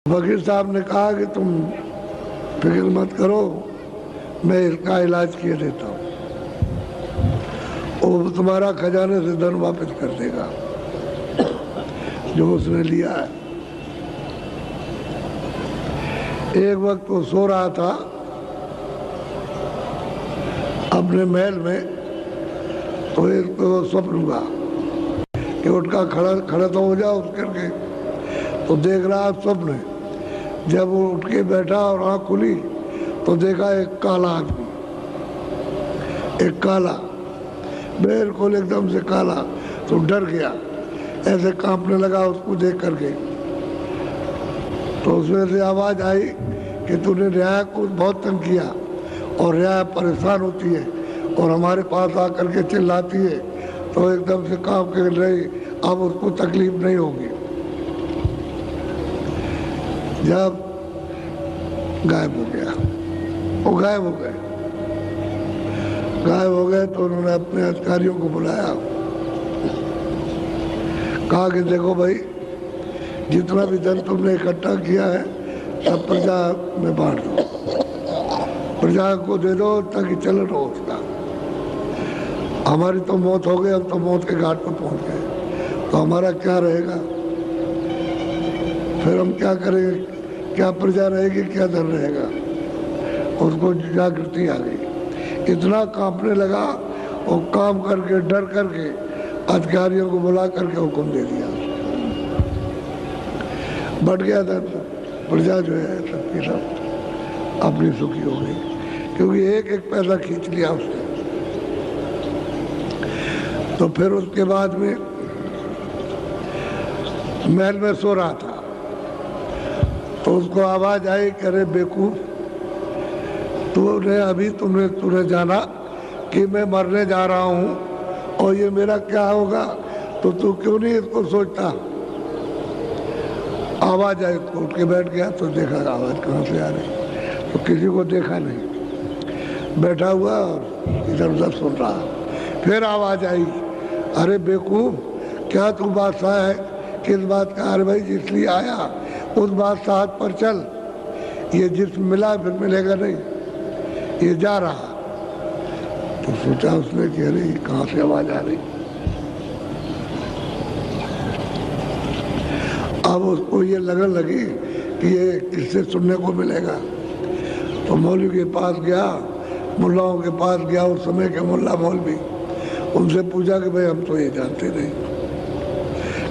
वकील साहब ने कहा कि तुम फिक्र मत करो, मैं इसका इलाज किए देता हूँ, वो तुम्हारा खजाने से धन वापस कर देगा जो उसने लिया है। एक वक्त वो सो रहा था अपने महल में, तो एक तो स्वप्न हुआ कि उठका खड़ा तो हो जाओ उठ करके, तो देख रहा स्वप्न है। जब वो उठ के बैठा और आँख खुली तो देखा एक काला आदमी, एक काला, बिल्कुल एकदम से काला। तो डर गया, ऐसे कांपने लगा उसको देख करके। तो उसमें से आवाज़ आई कि तूने रियाया को बहुत तंग किया और रियाया परेशान होती है और हमारे पास आकर के चिल्लाती है, तो एकदम से कांप के रही, अब उसको तकलीफ नहीं होगी। जब गायब हो गया, वो गायब हो गए। गायब हो गए तो उन्होंने अपने अधिकारियों को बुलाया, कहा कि देखो भाई, जितना भी धन तुमने इकट्ठा किया है सब प्रजा में बांट दो, प्रजा को दे दो ताकि चलन हो उसका। हमारी तो मौत हो गई, हम तो मौत के घाट पर पहुंच गए, तो हमारा क्या रहेगा? फिर हम क्या करेंगे? क्या प्रजा रहेगी, क्या धन रहेगा? उसको जागृति आ गई, इतना कांपने लगा और काम करके डर करके अधिकारियों को बुला करके हुक्म दे दिया। बढ़ गया धन, प्रजा जो है सबकी सब अपनी सुखी हो गई, क्योंकि एक एक पैसा खींच लिया उसने। तो फिर उसके बाद में महल में सो रहा था, तो उसको आवाज आई, करे बेवकूफ, तूने जाना कि मैं मरने जा रहा हूं और ये मेरा क्या होगा, तो तू क्यों नहीं इसको सोचता? आवाज आई, उठ के बैठ गया तो देखा आवाज कहाँ से आ रही, तो किसी को देखा नहीं, बैठा हुआ और इधर उधर सुन रहा। फिर आवाज आई, अरे बेवकूफ, क्या तू बादशाह है? किस बात का? अरे भाई जिसलिए आया उस बादशाह पर चल, ये जिसम मिला फिर मिलेगा नहीं, ये जा रहा। तो सोचा उसने कि अरे कहाँ से आवाज आ रही। अब उसको ये लगने लगी कि ये किससे सुनने को मिलेगा, तो मौलवी के पास गया, मुल्लाओं के पास गया, उस समय के मुल्ला मौलवी, उनसे पूछा कि भाई हम तो ये जानते नहीं।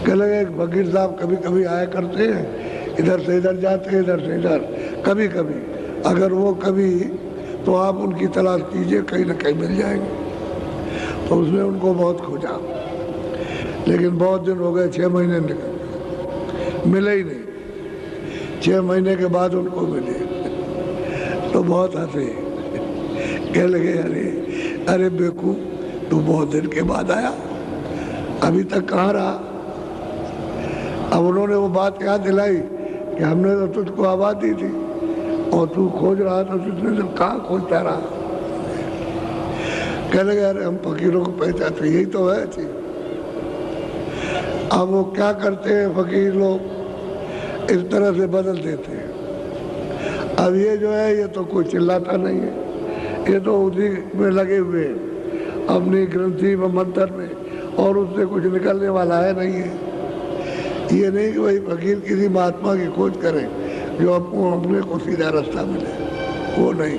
कह लगे एक फकीर साहब कभी कभी आया करते हैं, इधर से इधर जाते हैं, इधर से इधर, कभी कभी, अगर वो कभी, तो आप उनकी तलाश कीजिए, कहीं ना कहीं मिल जाएंगे। तो उसने उनको बहुत खोजा, लेकिन बहुत दिन हो गए, 6 महीने निकल गए, मिले ही नहीं। 6 महीने के बाद उनको मिले तो बहुत हंसे, कह लगे अरे बेवकूफ, तू बहुत दिन के बाद आया, अभी तक कहाँ रहा? अब उन्होंने वो बात याद दिलाई कि हमने तो तुझको आवाज दी थी और तू खोज रहा था, तुझने तो कहाँ खोजता रहा? कह लगे अरे हम फकीरों को पहचानते, यही तो है चीज। अब वो क्या करते हैं फकीर लोग, इस तरह से बदल देते हैं। अब ये जो है, ये तो कोई चिल्लाता नहीं है, ये तो उसी में लगे हुए हैं, अपनी ग्रंथि व मंत्र में, और उससे कुछ निकलने वाला है नहीं है। ये नहीं कि भाई फकीर किसी महात्मा की खोज करें जो अपने को सीधा रास्ता मिले, वो नहीं,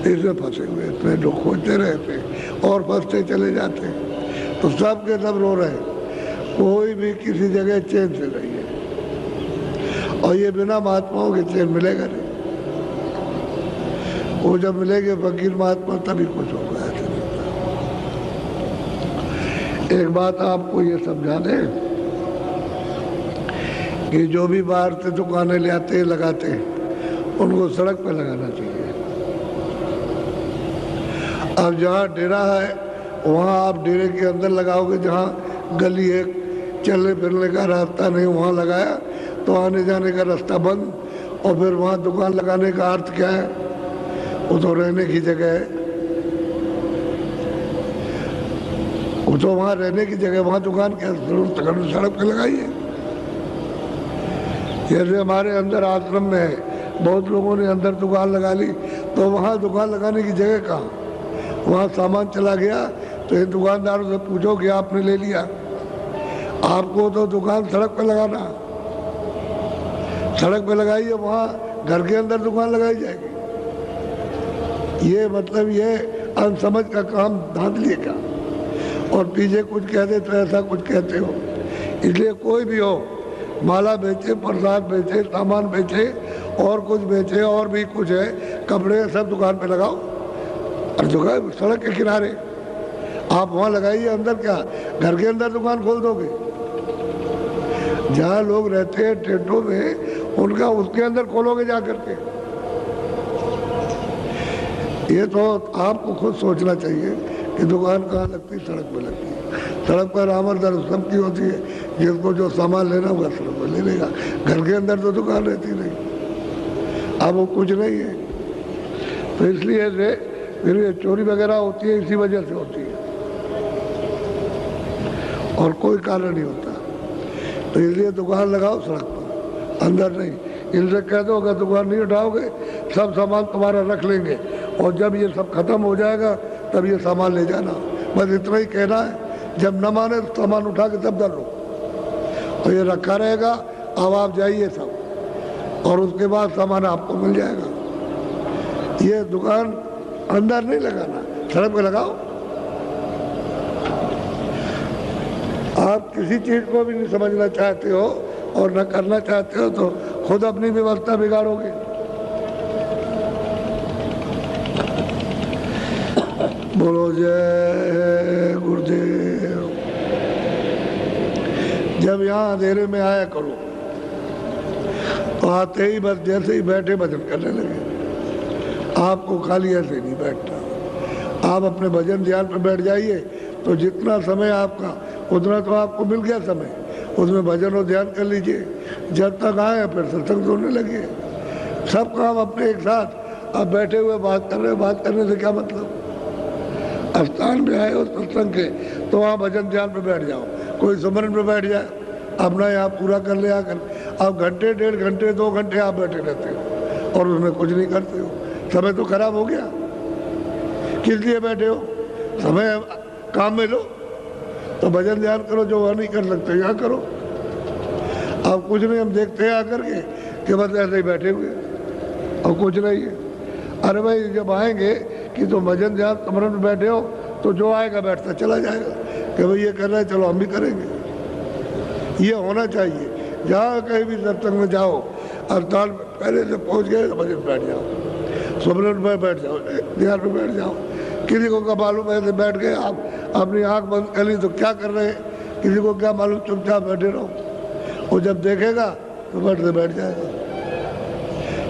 इसमें फंसे हुए, इसमें लोग खोजते रहते और फंसते चले जाते। तो सब के सब रो रहे, कोई भी किसी जगह चैन से नहीं है, और ये बिना महात्माओं के चैन मिलेगा नहीं। वो जब मिलेंगे फकीर महात्मा तभी कुछ होगा। एक बात आपको ये समझा दें कि जो भी बाहर से दुकानें ले आते हैं, लगाते हैं, उनको सड़क पे लगाना चाहिए। अब जहाँ डेरा है वहाँ आप डेरे के अंदर लगाओगे, जहाँ गली है, चलने फिरने का रास्ता नहीं, वहाँ लगाया तो आने जाने का रास्ता बंद, और फिर वहाँ दुकान लगाने का अर्थ क्या है? वो तो रहने की जगह है, वो तो वहाँ रहने की जगह, वहाँ दुकान क्या सड़क पे लगाइए। जैसे हमारे अंदर आश्रम में है, बहुत लोगों ने अंदर दुकान लगा ली, तो वहाँ दुकान लगाने की जगह कहाँ? वहाँ सामान चला गया तो इन दुकानदारों से पूछो कि आपने ले लिया। आपको तो दुकान सड़क पे लगाना, सड़क पे लगाइए, वहाँ घर के अंदर दुकान लगाई जाएगी। ये मतलब ये अनसमझ का काम, धांधली का, और पीछे कुछ कहते तो ऐसा कुछ कहते हो। इसलिए कोई भी हो, माला बेचे, प्रसाद बेचे, सामान बेचे, और कुछ बेचे, और भी कुछ है, कपड़े, सब दुकान पे लगाओ। और दुकान सड़क के किनारे आप वहाँ लगाइए, अंदर क्या घर के अंदर दुकान खोल दोगे? जहाँ लोग रहते हैं टेंटों में, उनका उसके अंदर खोलोगे जा करके? ये तो आपको खुद सोचना चाहिए कि दुकान कहाँ लगती, सड़क पर लगती है। सड़क पर आमदन सबकी होती है, जिसको जो सामान लेना होगा सड़क पर ले लेगा। घर के अंदर तो दुकान रहती नहीं, अब वो कुछ नहीं है। तो इसलिए से फिर ये चोरी वगैरह होती है, इसी वजह से होती है, और कोई कारण नहीं होता। तो इसलिए दुकान लगाओ सड़क पर, अंदर नहीं। इनसे कह दो अगर दुकान नहीं उठाओगे सब सामान तुम्हारा रख लेंगे, और जब ये सब खत्म हो जाएगा तब ये सामान ले जाना। बस इतना ही कहना है। जब न माने तो सामान उठा के तब डालो, और ये रखा रहेगा। अब आप जाइए सब, और उसके बाद सामान आपको मिल जाएगा। ये दुकान अंदर नहीं लगाना, सड़क पे लगाओ। आप किसी चीज को भी नहीं समझना चाहते हो और न करना चाहते हो तो खुद अपनी व्यवस्था बिगाड़ोगे। बोलो जय गुरुदेव। जब यहाँ अंधेरे में आया करो तो आते ही बस जैसे ही बैठे भजन करने लगे। आपको खाली ऐसे नहीं बैठना, आप अपने भजन ध्यान पर बैठ जाइए, तो जितना समय आपका उतना तो आपको मिल गया समय, उसमें भजन और ध्यान कर लीजिए। जब तक आए फिर सत्संग सुनने लगे। सब काम अपने एक साथ, आप बैठे हुए बात कर रहे हो, बात करने से क्या मतलब? स्थान में आए हो सत्संग के, तो वहाँ भजन ध्यान पे बैठ जाओ, कोई सुमरन पे बैठ जाए, अपना यहाँ पूरा कर ले आकर। आप घंटे, 1.5 घंटे, 2 घंटे आप बैठे रहते हो और उसमें कुछ नहीं करते हो, समय तो खराब हो गया। किस लिए बैठे हो? समय काम में लो, तो भजन ध्यान करो। जो वह नहीं कर सकते यहाँ करो। अब कुछ नहीं, हम देखते हैं आकर के कि बस ऐसे ही बैठे हुए और कुछ नहीं है। अरे भाई जब आएंगे कि तो भजन ध्यान कमरे में बैठे हो, तो जो आएगा बैठता चला जाएगा कि भाई ये कर रहा है, चलो हम भी करेंगे। ये होना चाहिए। जहाँ कहीं भी सत्संग में जाओ, अस्पताल पहले से पहुँच गए तो भजन बैठ जाओ, सुमरन पर बैठ जाओ, ध्यान पे बैठ जाओ। किसी को क्या मालूम ऐसे बैठ गए, आप अपनी आंख बंद कर ली तो क्या कर रहे हैं, किसी को क्या मालूम, चुपचाप बैठे रहो। वो जब देखेगा तो बैठ जाएगा।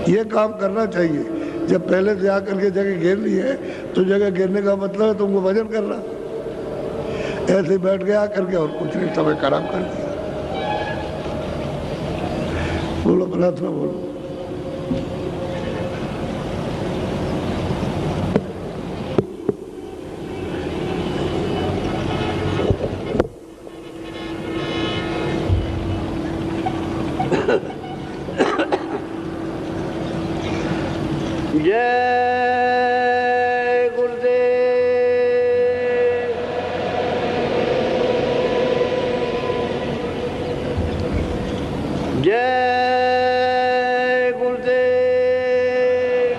ये काम करना चाहिए। जब पहले से आकर के जगह घेर ली है तो जगह घेरने का मतलब है तुमको भजन करना। ऐसे बैठ गया करके और कुछ नहीं, समय खराब कर दिया। बोलो प्रार्थना बोलो। जय गुरुदेव। जय गुरुदेव।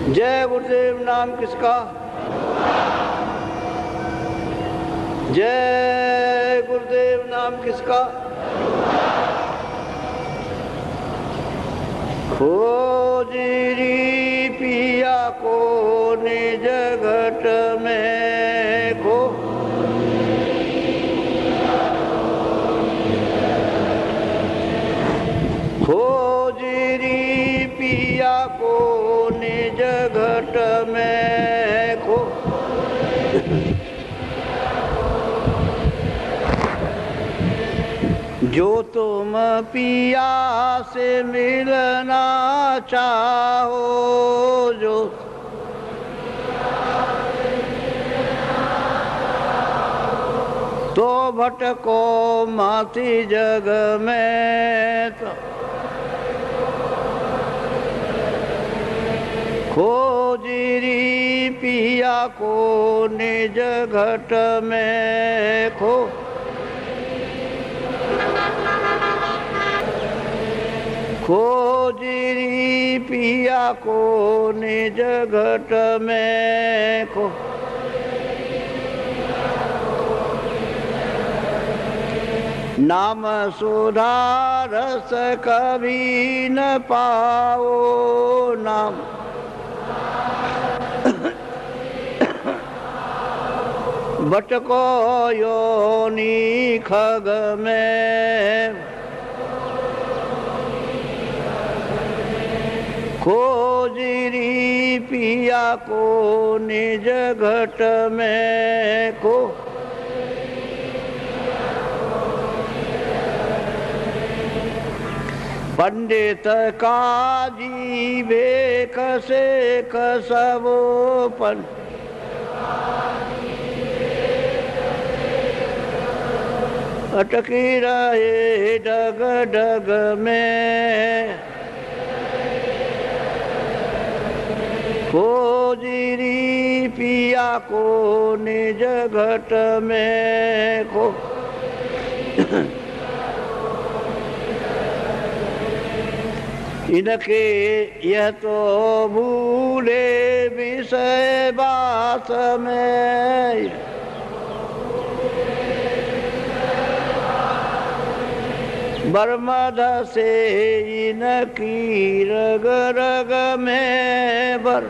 जय गुरुदेव। नाम किसका? जय गुरुदेव। नाम किसका? खोजरी पिया को निज घट में खो। खोजरी पिया को निज घट में खो। जो तुम पिया से मिलना चाहो, जो तो भटको माथी जग में तो खोजीरी पिया को निज घट में खो खोजीरी पिया को निज घट में खो नाम सुधा रस कभी न पाओ नाम भटको योनि खग में खोजीरी पिया को निज घट में को पंडित काजी बेक से कसबो पन अटकी रहे डग डग में खोजीरी पिया को निज घट में को इनके यह तो भूले विषय बात में बर्मद से इनकी रग रग में बर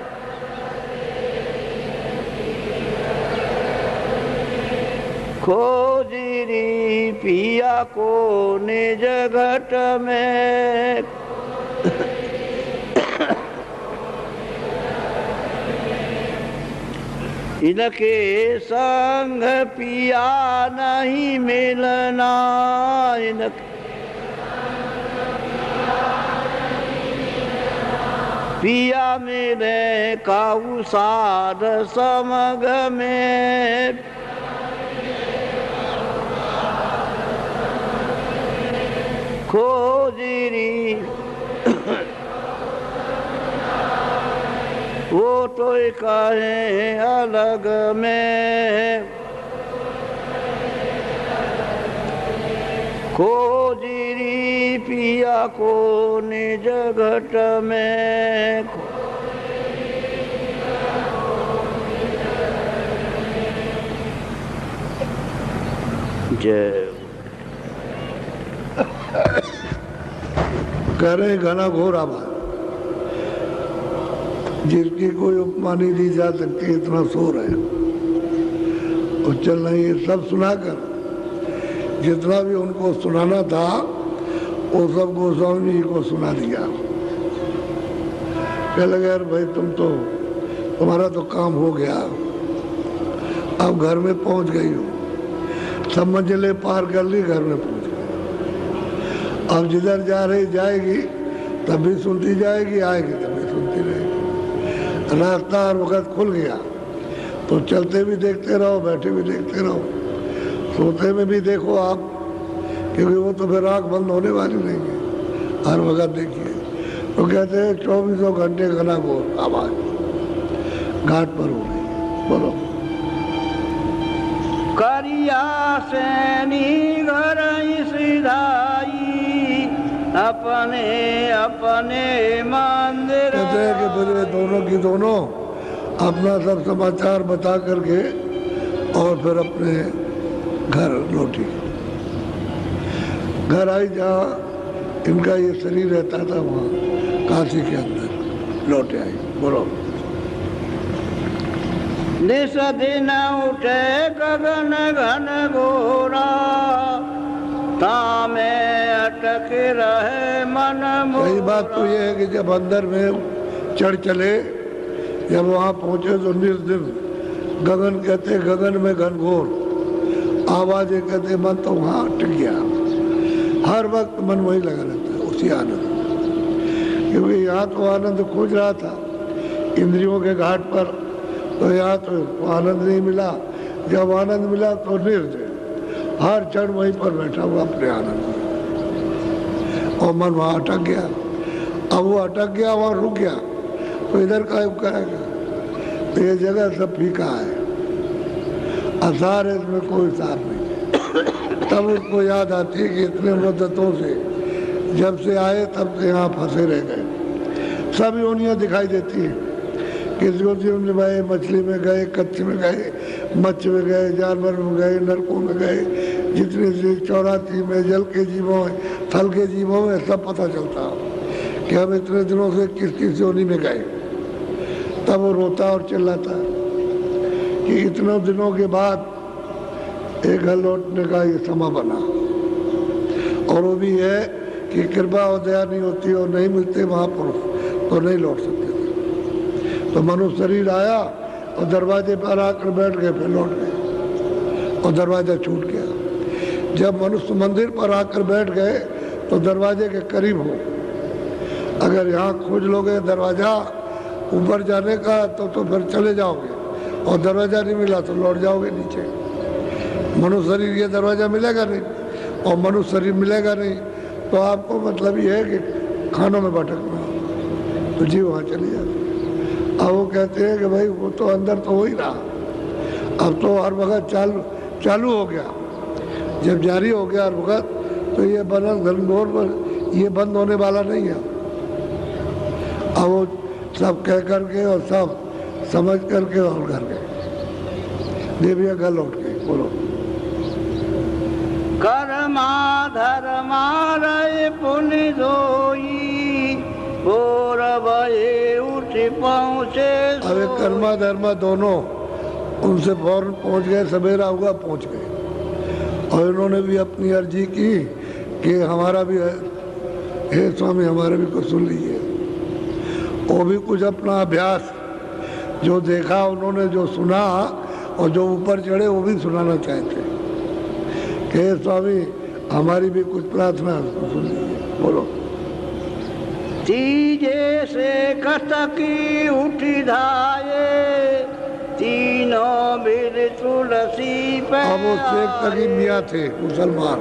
खोजीरी पिया को निज घट में इनके संग पिया नहीं मिलना इनके पिया मिले काऊ साध समग में खोजीरी वो तो कहे अलग में खोजीरी पिया को निज घट में जय कह रहे घना घोर आभार जिसकी कोई उपमा नहीं दी जा सकती इतना शोर है और चल रही है सब सुनाकर जितना भी उनको सुनाना था वो सब गोस्वामी जी को सुना दिया। कह लगे यार भाई तुम्हारा तो काम हो गया, अब घर में पहुंच गई हो, सब मंजिलें पार कर ली, घर में पहुंच गई। अब जिधर जा रही जाएगी तब भी सुनती जाएगी, आएगी तब भी सुनती रहेगी। रास्ता हर वक्त खुल गया तो चलते भी देखते रहो, बैठे भी देखते रहो, सोते में भी देखो आप, क्योंकि वो तो फिर आँख बंद होने वाली नहीं है, हर वक्त देखिए। तो कहते हैं 24 घंटे घना घोर आवाज घाट पर हो रही है। बोलो करिया सैनी घर सिधाई अपने अपने मंदिर। कहते हैं कि फिर दोनों की दोनों अपना सब समाचार बता करके और फिर अपने घर लौटी। घर आई जहाँ इनका ये शरीर रहता था, वहाँ काशी के अंदर लौटे आई। बोलो निस दिन उठे गगन घन घोरा, तामे अटक रहे मन मोरा। सही बात तो ये है कि जब अंदर में चढ़ चले, जब वहाँ पहुँचे तो निर्दिन गगन कहते, गगन में घनघोर आवाजें कहते, मन तो वहाँ अटक गया। हर वक्त मन वही लगा रहता है उसी आनंद, क्योंकि यहाँ तो आनंद खोज रहा था इंद्रियों के घाट पर, तो यहाँ तो आनंद नहीं मिला। जब आनंद मिला तो निर्जय, हर क्षण वहीं पर बैठा हुआ अपने आनंद में, और मन वहाँ अटक गया। अब वो अटक गया, वहाँ रुक गया, तो इधर का करेगा? तो ये जगह सब फीका है, आसार है, इसमें कोई सार नहीं। तब उसको याद आती है कि इतने मुद्दतों से जब से आए तब से यहाँ फंसे रह गए। सब योनियाँ दिखाई देती हैं, किसी को जीवन में गए, मछली में गए, कच्छ में गए, मच्छ में गए, जानवर में गए, नरकों में गए, जितने से 84 में, जल के जीवों में, थल के जीवों में, सब पता चलता कि हम इतने दिनों से किस किस योनि में गए। तब वो रोता और चिल्लाता कि इतने दिनों के बाद एक घर लौटने का ये समय बना, और वो भी है कि कृपा और दया नहीं होती और नहीं मिलते महापुरुष तो नहीं लौट सकते थे। तो मनुष्य शरीर आया और दरवाजे पर आकर बैठ गए, फिर लौट गए और दरवाजा छूट गया। जब मनुष्य मंदिर पर आकर बैठ गए तो दरवाजे के करीब हो, अगर यहाँ खोज लोगे दरवाजा ऊपर जाने का तो फिर चले जाओगे, और दरवाजा नहीं मिला तो लौट जाओगे नीचे। मनुष्य शरीर ये दरवाजा मिलेगा नहीं, और मनुष्य शरीर मिलेगा नहीं, तो आपको मतलब ये है कि खानों में भटकना, तो जी वहाँ चली जाती। अब वो कहते हैं कि भाई वो तो अंदर तो हो ही रहा, अब तो हर वक्त चालू हो गया। जब जारी हो गया हर वक्त, तो ये बनल घनघोर पर ये बंद होने वाला नहीं है। अब वो सब कह करके और सब समझ करके और घर गए। देविया घर लौट गए। बोलो। कर्मा धर्मा रहे पुण्य धोई, और भये उठ पहुँचे। अरे कर्मा धर्मा दोनों उनसे फौरन पहुँच गए, सवेरा हुआ पहुँच गए, और इन्होंने भी अपनी अर्जी की कि हमारा भी हे स्वामी हमारा भी कुछ सुन लीजिए। वो भी कुछ अपना अभ्यास जो देखा उन्होंने, जो सुना और जो ऊपर चढ़े वो भी सुनाना चाहते कि हे स्वामी हमारी भी कुछ प्रार्थना सुन लीजिए। बोलो। तीजे से कतकी उठी धाये, तीनों बिर तुलसी पे। अब वो शेख तकी मियाँ थे मुसलमान,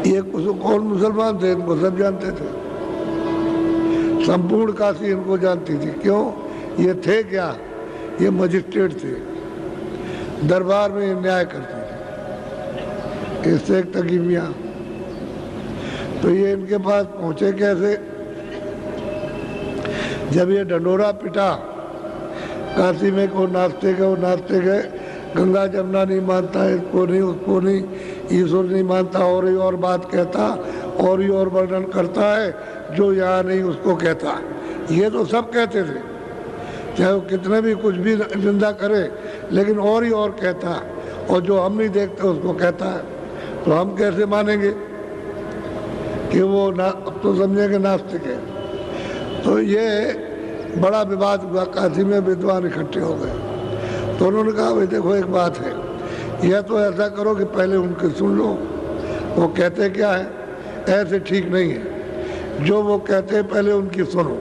ये कौन मुसलमान थे इनको सब जानते थे, संपूर्ण काशी इनको जानती थी। क्यों? ये थे क्या? ये मजिस्ट्रेट थे, दरबार में न्याय करते थे, ये शेख तकी मियाँ। तो ये इनके पास पहुँचे कैसे? जब ये ढंडोरा पिटा काशी में, को नाचते गए, गंगा जमुना नहीं मानता, इसको नहीं उसको नहीं, ईश्वर नहीं मानता, और ही और बात कहता, और ही और वर्णन करता है, जो यहाँ नहीं उसको कहता। ये तो सब कहते थे, चाहे वो कितने भी कुछ भी निंदा करे, लेकिन और ही और कहता, और जो हम नहीं देखते उसको कहता है। तो हम कैसे मानेंगे कि वो अब तो समझेंगे नास्तिक है। तो ये बड़ा विवाद हुआ, काशी में विद्वान इकट्ठे हो गए। तो उन्होंने कहा भाई देखो एक बात है, यह तो ऐसा करो कि पहले उनके सुन लो वो कहते क्या है, ऐसे ठीक नहीं है। जो वो कहते हैं पहले उनकी सुनो,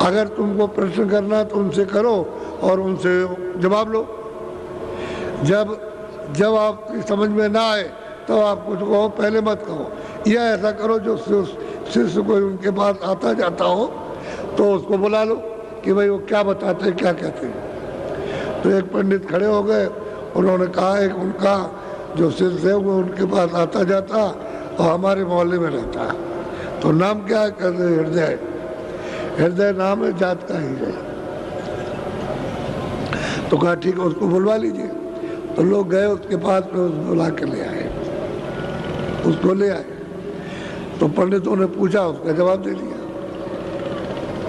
अगर तुमको प्रश्न करना तो उनसे करो और उनसे जवाब लो। जब आपकी समझ में ना आए तो आप कुछ कहो, पहले मत कहो। या ऐसा करो जो शिष्य कोई उनके पास आता जाता हो तो उसको बुला लो कि भाई वो क्या बताते हैं, क्या कहते हैं। तो एक पंडित खड़े हो गए, उन्होंने कहा एक उनका जो शिष्य है वो उनके पास आता जाता और हमारे मोहल्ले में रहता है। तो नाम क्या है? कहते हृदय नाम है, जात का ही है। तो कहा ठीक है उसको बुलवा लीजिए। तो लोग गए उसके पास में, उसको बुला के ले आए, उसको ले आए। तो पंडितों ने पूछा, उसका जवाब दे दिया,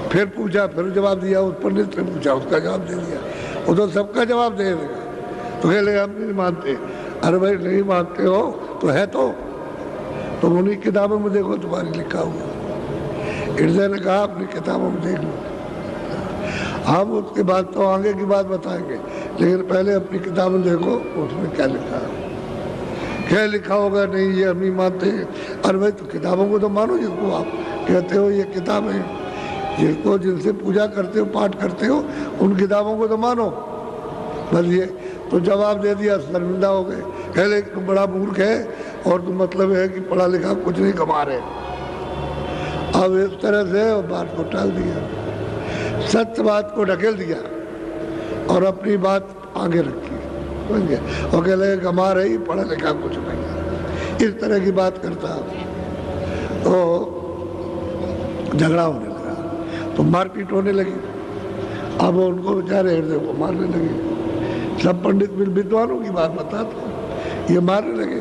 फिर पूछा, फिर जवाब दिया, उस पंडित ने पूछा, उसका जवाब दे दिया। वो तो सबका जवाब दे देगा। तो कह लगे हम नहीं मानते। अरे भाई नहीं मानते हो तो है तो उन्हीं किताबों में देखो तुम्हारी लिखा हुआ। हृदय ने कहा अपनी किताबों में देख लो, हम उसके बाद तो आगे की बात बताएंगे, लेकिन पहले अपनी किताबें देखो उसमें क्या लिखा है। क्या लिखा होगा? नहीं ये हम नहीं मानते। अरे भाई तो किताबों को तो मानो, जिसको आप कहते हो ये किताब है, जिसको जिनसे पूजा करते हो, पाठ करते हो, उन किताबों को तो मानो। बस ये तो जवाब दे दिया, शर्मिंदा हो गए। कह ले तुम बड़ा मूर्ख है और तुम मतलब है कि पढ़ा लिखा कुछ नहीं कमा रहे। अब इस तरह से बात को टाल दिया, सत्य बात को ढकेल दिया और अपनी बात आगे रखी, समझ गए। और कह लगे कमा रही, पढ़ा लिखा कुछ नहीं, इस तरह की बात करता। तो झगड़ा होने लगा, तो मारपीट होने लगी। अब उनको बेचारे हृदय को मारने लगे। सब पंडित विद्वानों की बात बताता हूँ, ये मारने लगे।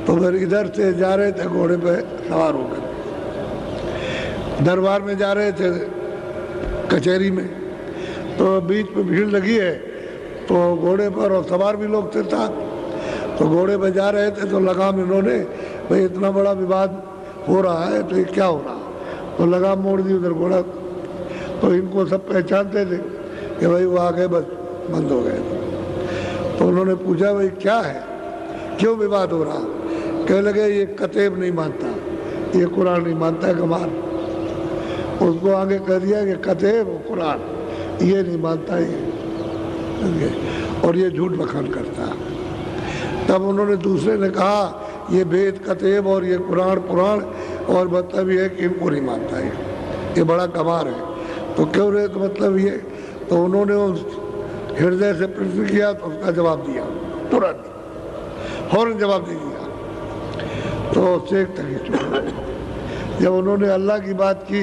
तो फिर इधर से जा रहे थे घोड़े पे सवार होकर, दरबार में जा रहे थे कचहरी में, तो बीच में भीड़ लगी है, तो घोड़े पर और सवार भी लोग थे साथ। तो घोड़े पे जा रहे थे तो लगाम इन्होंने, भाई इतना बड़ा विवाद हो रहा है तो ये क्या हो रहा, तो लगाम मोड़ दी उधर घोड़ा। तो इनको सब पहचानते थे कि भाई वो आ गए, बस बंद हो गए। तो उन्होंने पूछा भाई क्या है, क्यों विवाद हो रहा। कह लगे ये कतेब नहीं मानता, ये कुरान नहीं मानता है गमार। उसको आगे कह दिया कि कतेब कुरान ये नहीं मानता ये, और ये झूठ बखान करता। तब उन्होंने दूसरे ने कहा ये वेद कतेब और ये कुरान पुराण, और मतलब ये है कि इनको नहीं मानता है, ये बड़ा कमार है। तो क्यों रहे, तो मतलब ये। तो उन्होंने उस हृदय से प्रश्न किया तो उसका जवाब दिया, तुरंत फौरन जवाब दे दिया। तो शेख तक जब उन्होंने अल्लाह की बात की,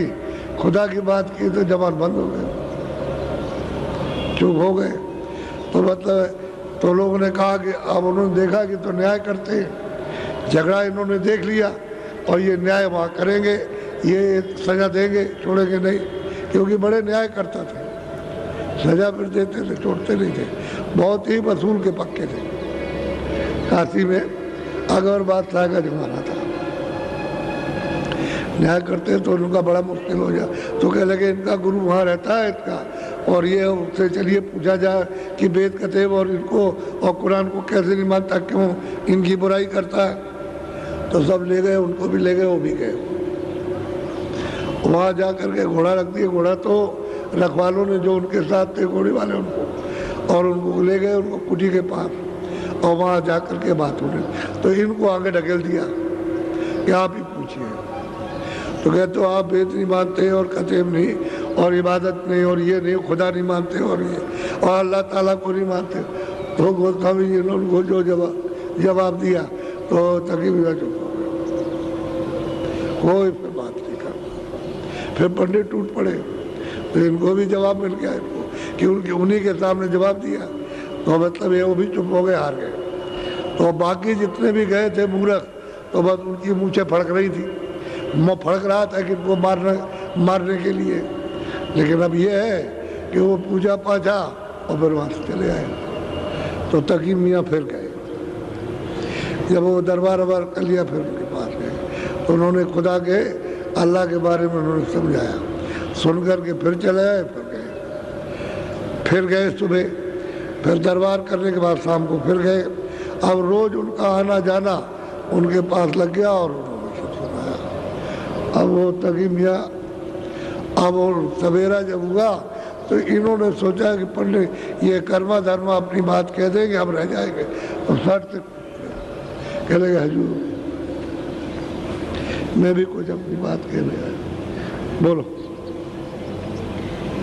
खुदा की बात की, तो जबान बंद हो गए, चुप हो गए। तो मतलब तो लोगों ने कहा कि अब उन्होंने देखा कि तो न्याय करते हैं, झगड़ा इन्होंने देख लिया और ये न्याय वहाँ करेंगे, ये सजा देंगे, छोड़ेंगे नहीं, क्योंकि बड़े न्याय करता थे, सजा फिर देते थे, छोड़ते नहीं थे, बहुत ही वसूल के पक्के थे। काशी में अकबर बादशाह का जमाना था, न्याय करते तो उनका बड़ा मुश्किल हो जाए। तो कह लगे इनका गुरु वहाँ रहता है इसका, और ये उससे चलिए पूछा जाए कि वेद कतेब और इनको और कुरान को कैसे नहीं मानता, क्यों इनकी बुराई करता है। तो सब ले गए, उनको भी ले गए, वो भी गए। वहाँ जा कर के घोड़ा रख दिया, घोड़ा तो रखवालों ने जो उनके साथ थे घोड़े वाले उनको, और उनको ले गए उनको कुटी के पास, और वहाँ जा कर के बात होने। तो इनको आगे ढकेल दिया कि आप ही पूछिए। तो कहते तो आप वेद नहीं मानते और कतेब नहीं और इबादत नहीं और ये नहीं, खुदा नहीं मानते और ये और अल्लाह ताला को नहीं मानते। तो गोस्वामी जी ने उनको जो जवाब दिया तो तकी भी चुप हो गए, कोई फिर बात नहीं करता। फिर पंडित टूट पड़े, तो इनको भी जवाब मिल गया इनको कि उनके उन्हीं के सामने जवाब दिया। तो मतलब ये वो भी चुप हो गए, हार गए। तो बाकी जितने भी गए थे मूर्ख, तो बस उनकी मूछें फड़क रही थी, मुँह फड़क रहा था कि इनको मारने के लिए। लेकिन अब ये है कि वो पूजा पाछा और फिर वहाँ से चले आए। तो तकी मियाँ फिर गए, जब वो दरबार वबार कर लिया फिर उनके पास गए, तो उन्होंने खुदा के अल्लाह के बारे में उन्होंने समझाया, सुन कर के फिर चले आए, फिर गए सुबह, फिर दरबार करने के बाद शाम को फिर गए। अब रोज़ उनका आना जाना उनके पास लग गया और उन्होंने सब सुनाया। अब वो तकी मियाँ, अब वो सवेरा जब हुआ तो इन्होंने सोचा कि पंडित ये कर्मा धर्मा अपनी बात कह देंगे, हम रह जाएंगे। तो सर से कह लगे हजूर मैं भी कुछ अपनी बात कहने आया, बोलो।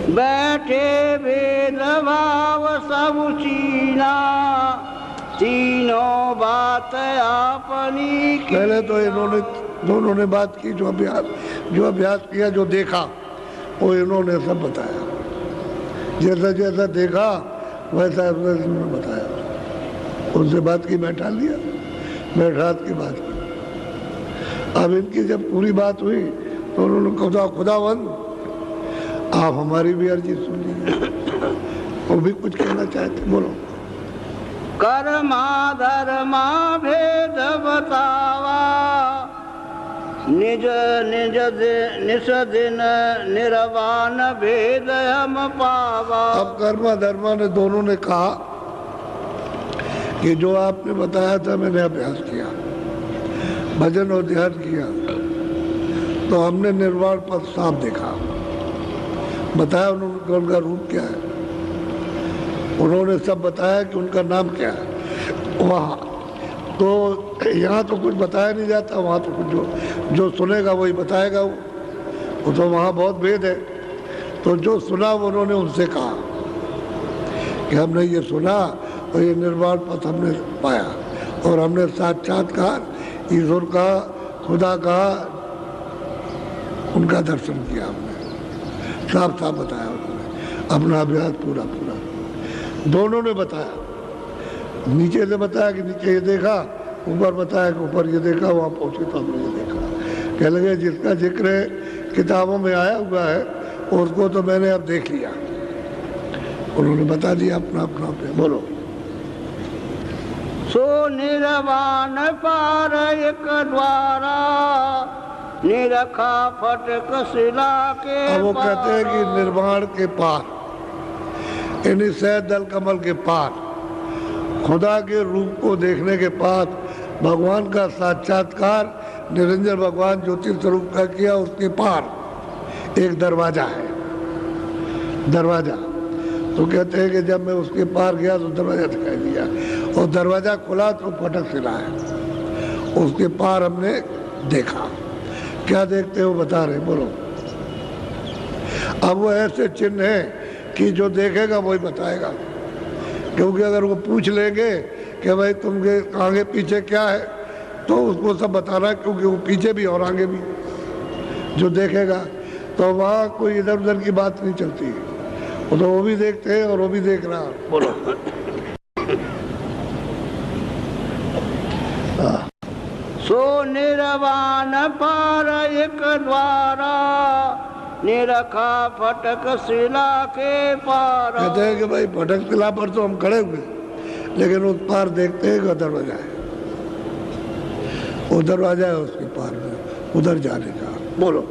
बैठे भेद भाव सब चीना, तीनों बात आपनी की। पहले तो इन्होंने दोनों ने बात की, जो अभ्यास किया, जो देखा वो इन्होंने सब बताया, जैसा जैसा देखा वैसा इन्होंने बताया। उनसे बात की, बैठा लिया, बैठात की बात की। अब इनकी जब पूरी बात हुई तो उन्होंने खुदावंद आप हमारी भी अर्जी सुन लीजिए, वो भी कुछ कहना चाहते, बोलो। कर्मा धर्मा भेद बतावा, निज निज निस दिन निर्वाण भेद हम पावा। अब कर्मा धर्मा ने दोनों ने कहा कि जो आपने बताया था मैंने अभ्यास किया, भजन और ध्यान किया, तो हमने निर्वाण पद साफ देखा। बताया उन्होंने उनका रूप क्या है, उन्होंने सब बताया कि उनका नाम क्या है वहाँ। तो यहाँ तो कुछ बताया नहीं जाता, वहाँ तो कुछ जो सुनेगा वही बताएगा वो तो वहाँ बहुत भेद है। तो जो सुना वो उन्होंने उनसे कहा कि हमने ये सुना और ये निर्वाण पथ हमने पाया और हमने साक्षात्कार ईश्वर का, खुदा का, उनका दर्शन किया। हमने साफ साफ बताया उन्होंने अपना अभ्यास पूरा पूरा दोनों ने बताया। नीचे से बताया कि नीचे ये देखा, ऊपर बताया कि ऊपर ये देखा, वहाँ पहुँचे तो हमने ये देखा। कह लगे जिसका जिक्र किताबों में आया हुआ है उसको तो मैंने अब देख लिया। उन्होंने बता दिया अपना अपना पे। बोलो। सो निर्वाण पार एक द्वारा निरखा फटक शिला के अब वो कहते हैं कि निर्वाण के पार, यानी सह दल कमल के पार, खुदा के रूप को देखने के बाद भगवान का साक्षात्कार निरंजन भगवान ज्योति स्वरूप का किया, उसके पार एक दरवाजा है। दरवाजा तो कहते हैं कि जब मैं उसके पार गया तो दरवाजा दिखाई दिया और दरवाजा खुला तो फटक शिला है, उसके पार हमने देखा। क्या देखते हो बता रहे, बोलो। अब वो ऐसे चिन्ह है कि जो देखेगा वही बताएगा, क्योंकि अगर वो पूछ लेंगे कि भाई तुमके आगे पीछे क्या है तो उसको सब बताना है, क्योंकि वो पीछे भी और आगे भी जो देखेगा। तो वहाँ कोई इधर उधर की बात नहीं चलती है, तो वो भी देखते हैं और वो भी देख रहा। बोलो। सो निर्वाण पार एक द्वारा निरखा फटक शिला के पार। कहते हैं कि भाई फटक शिला पर तो हम खड़े हुए, लेकिन उस पार देखते हैं कि दरवाजा है, वो दरवाजा है उसके पार में, उधर जाने का। बोलो।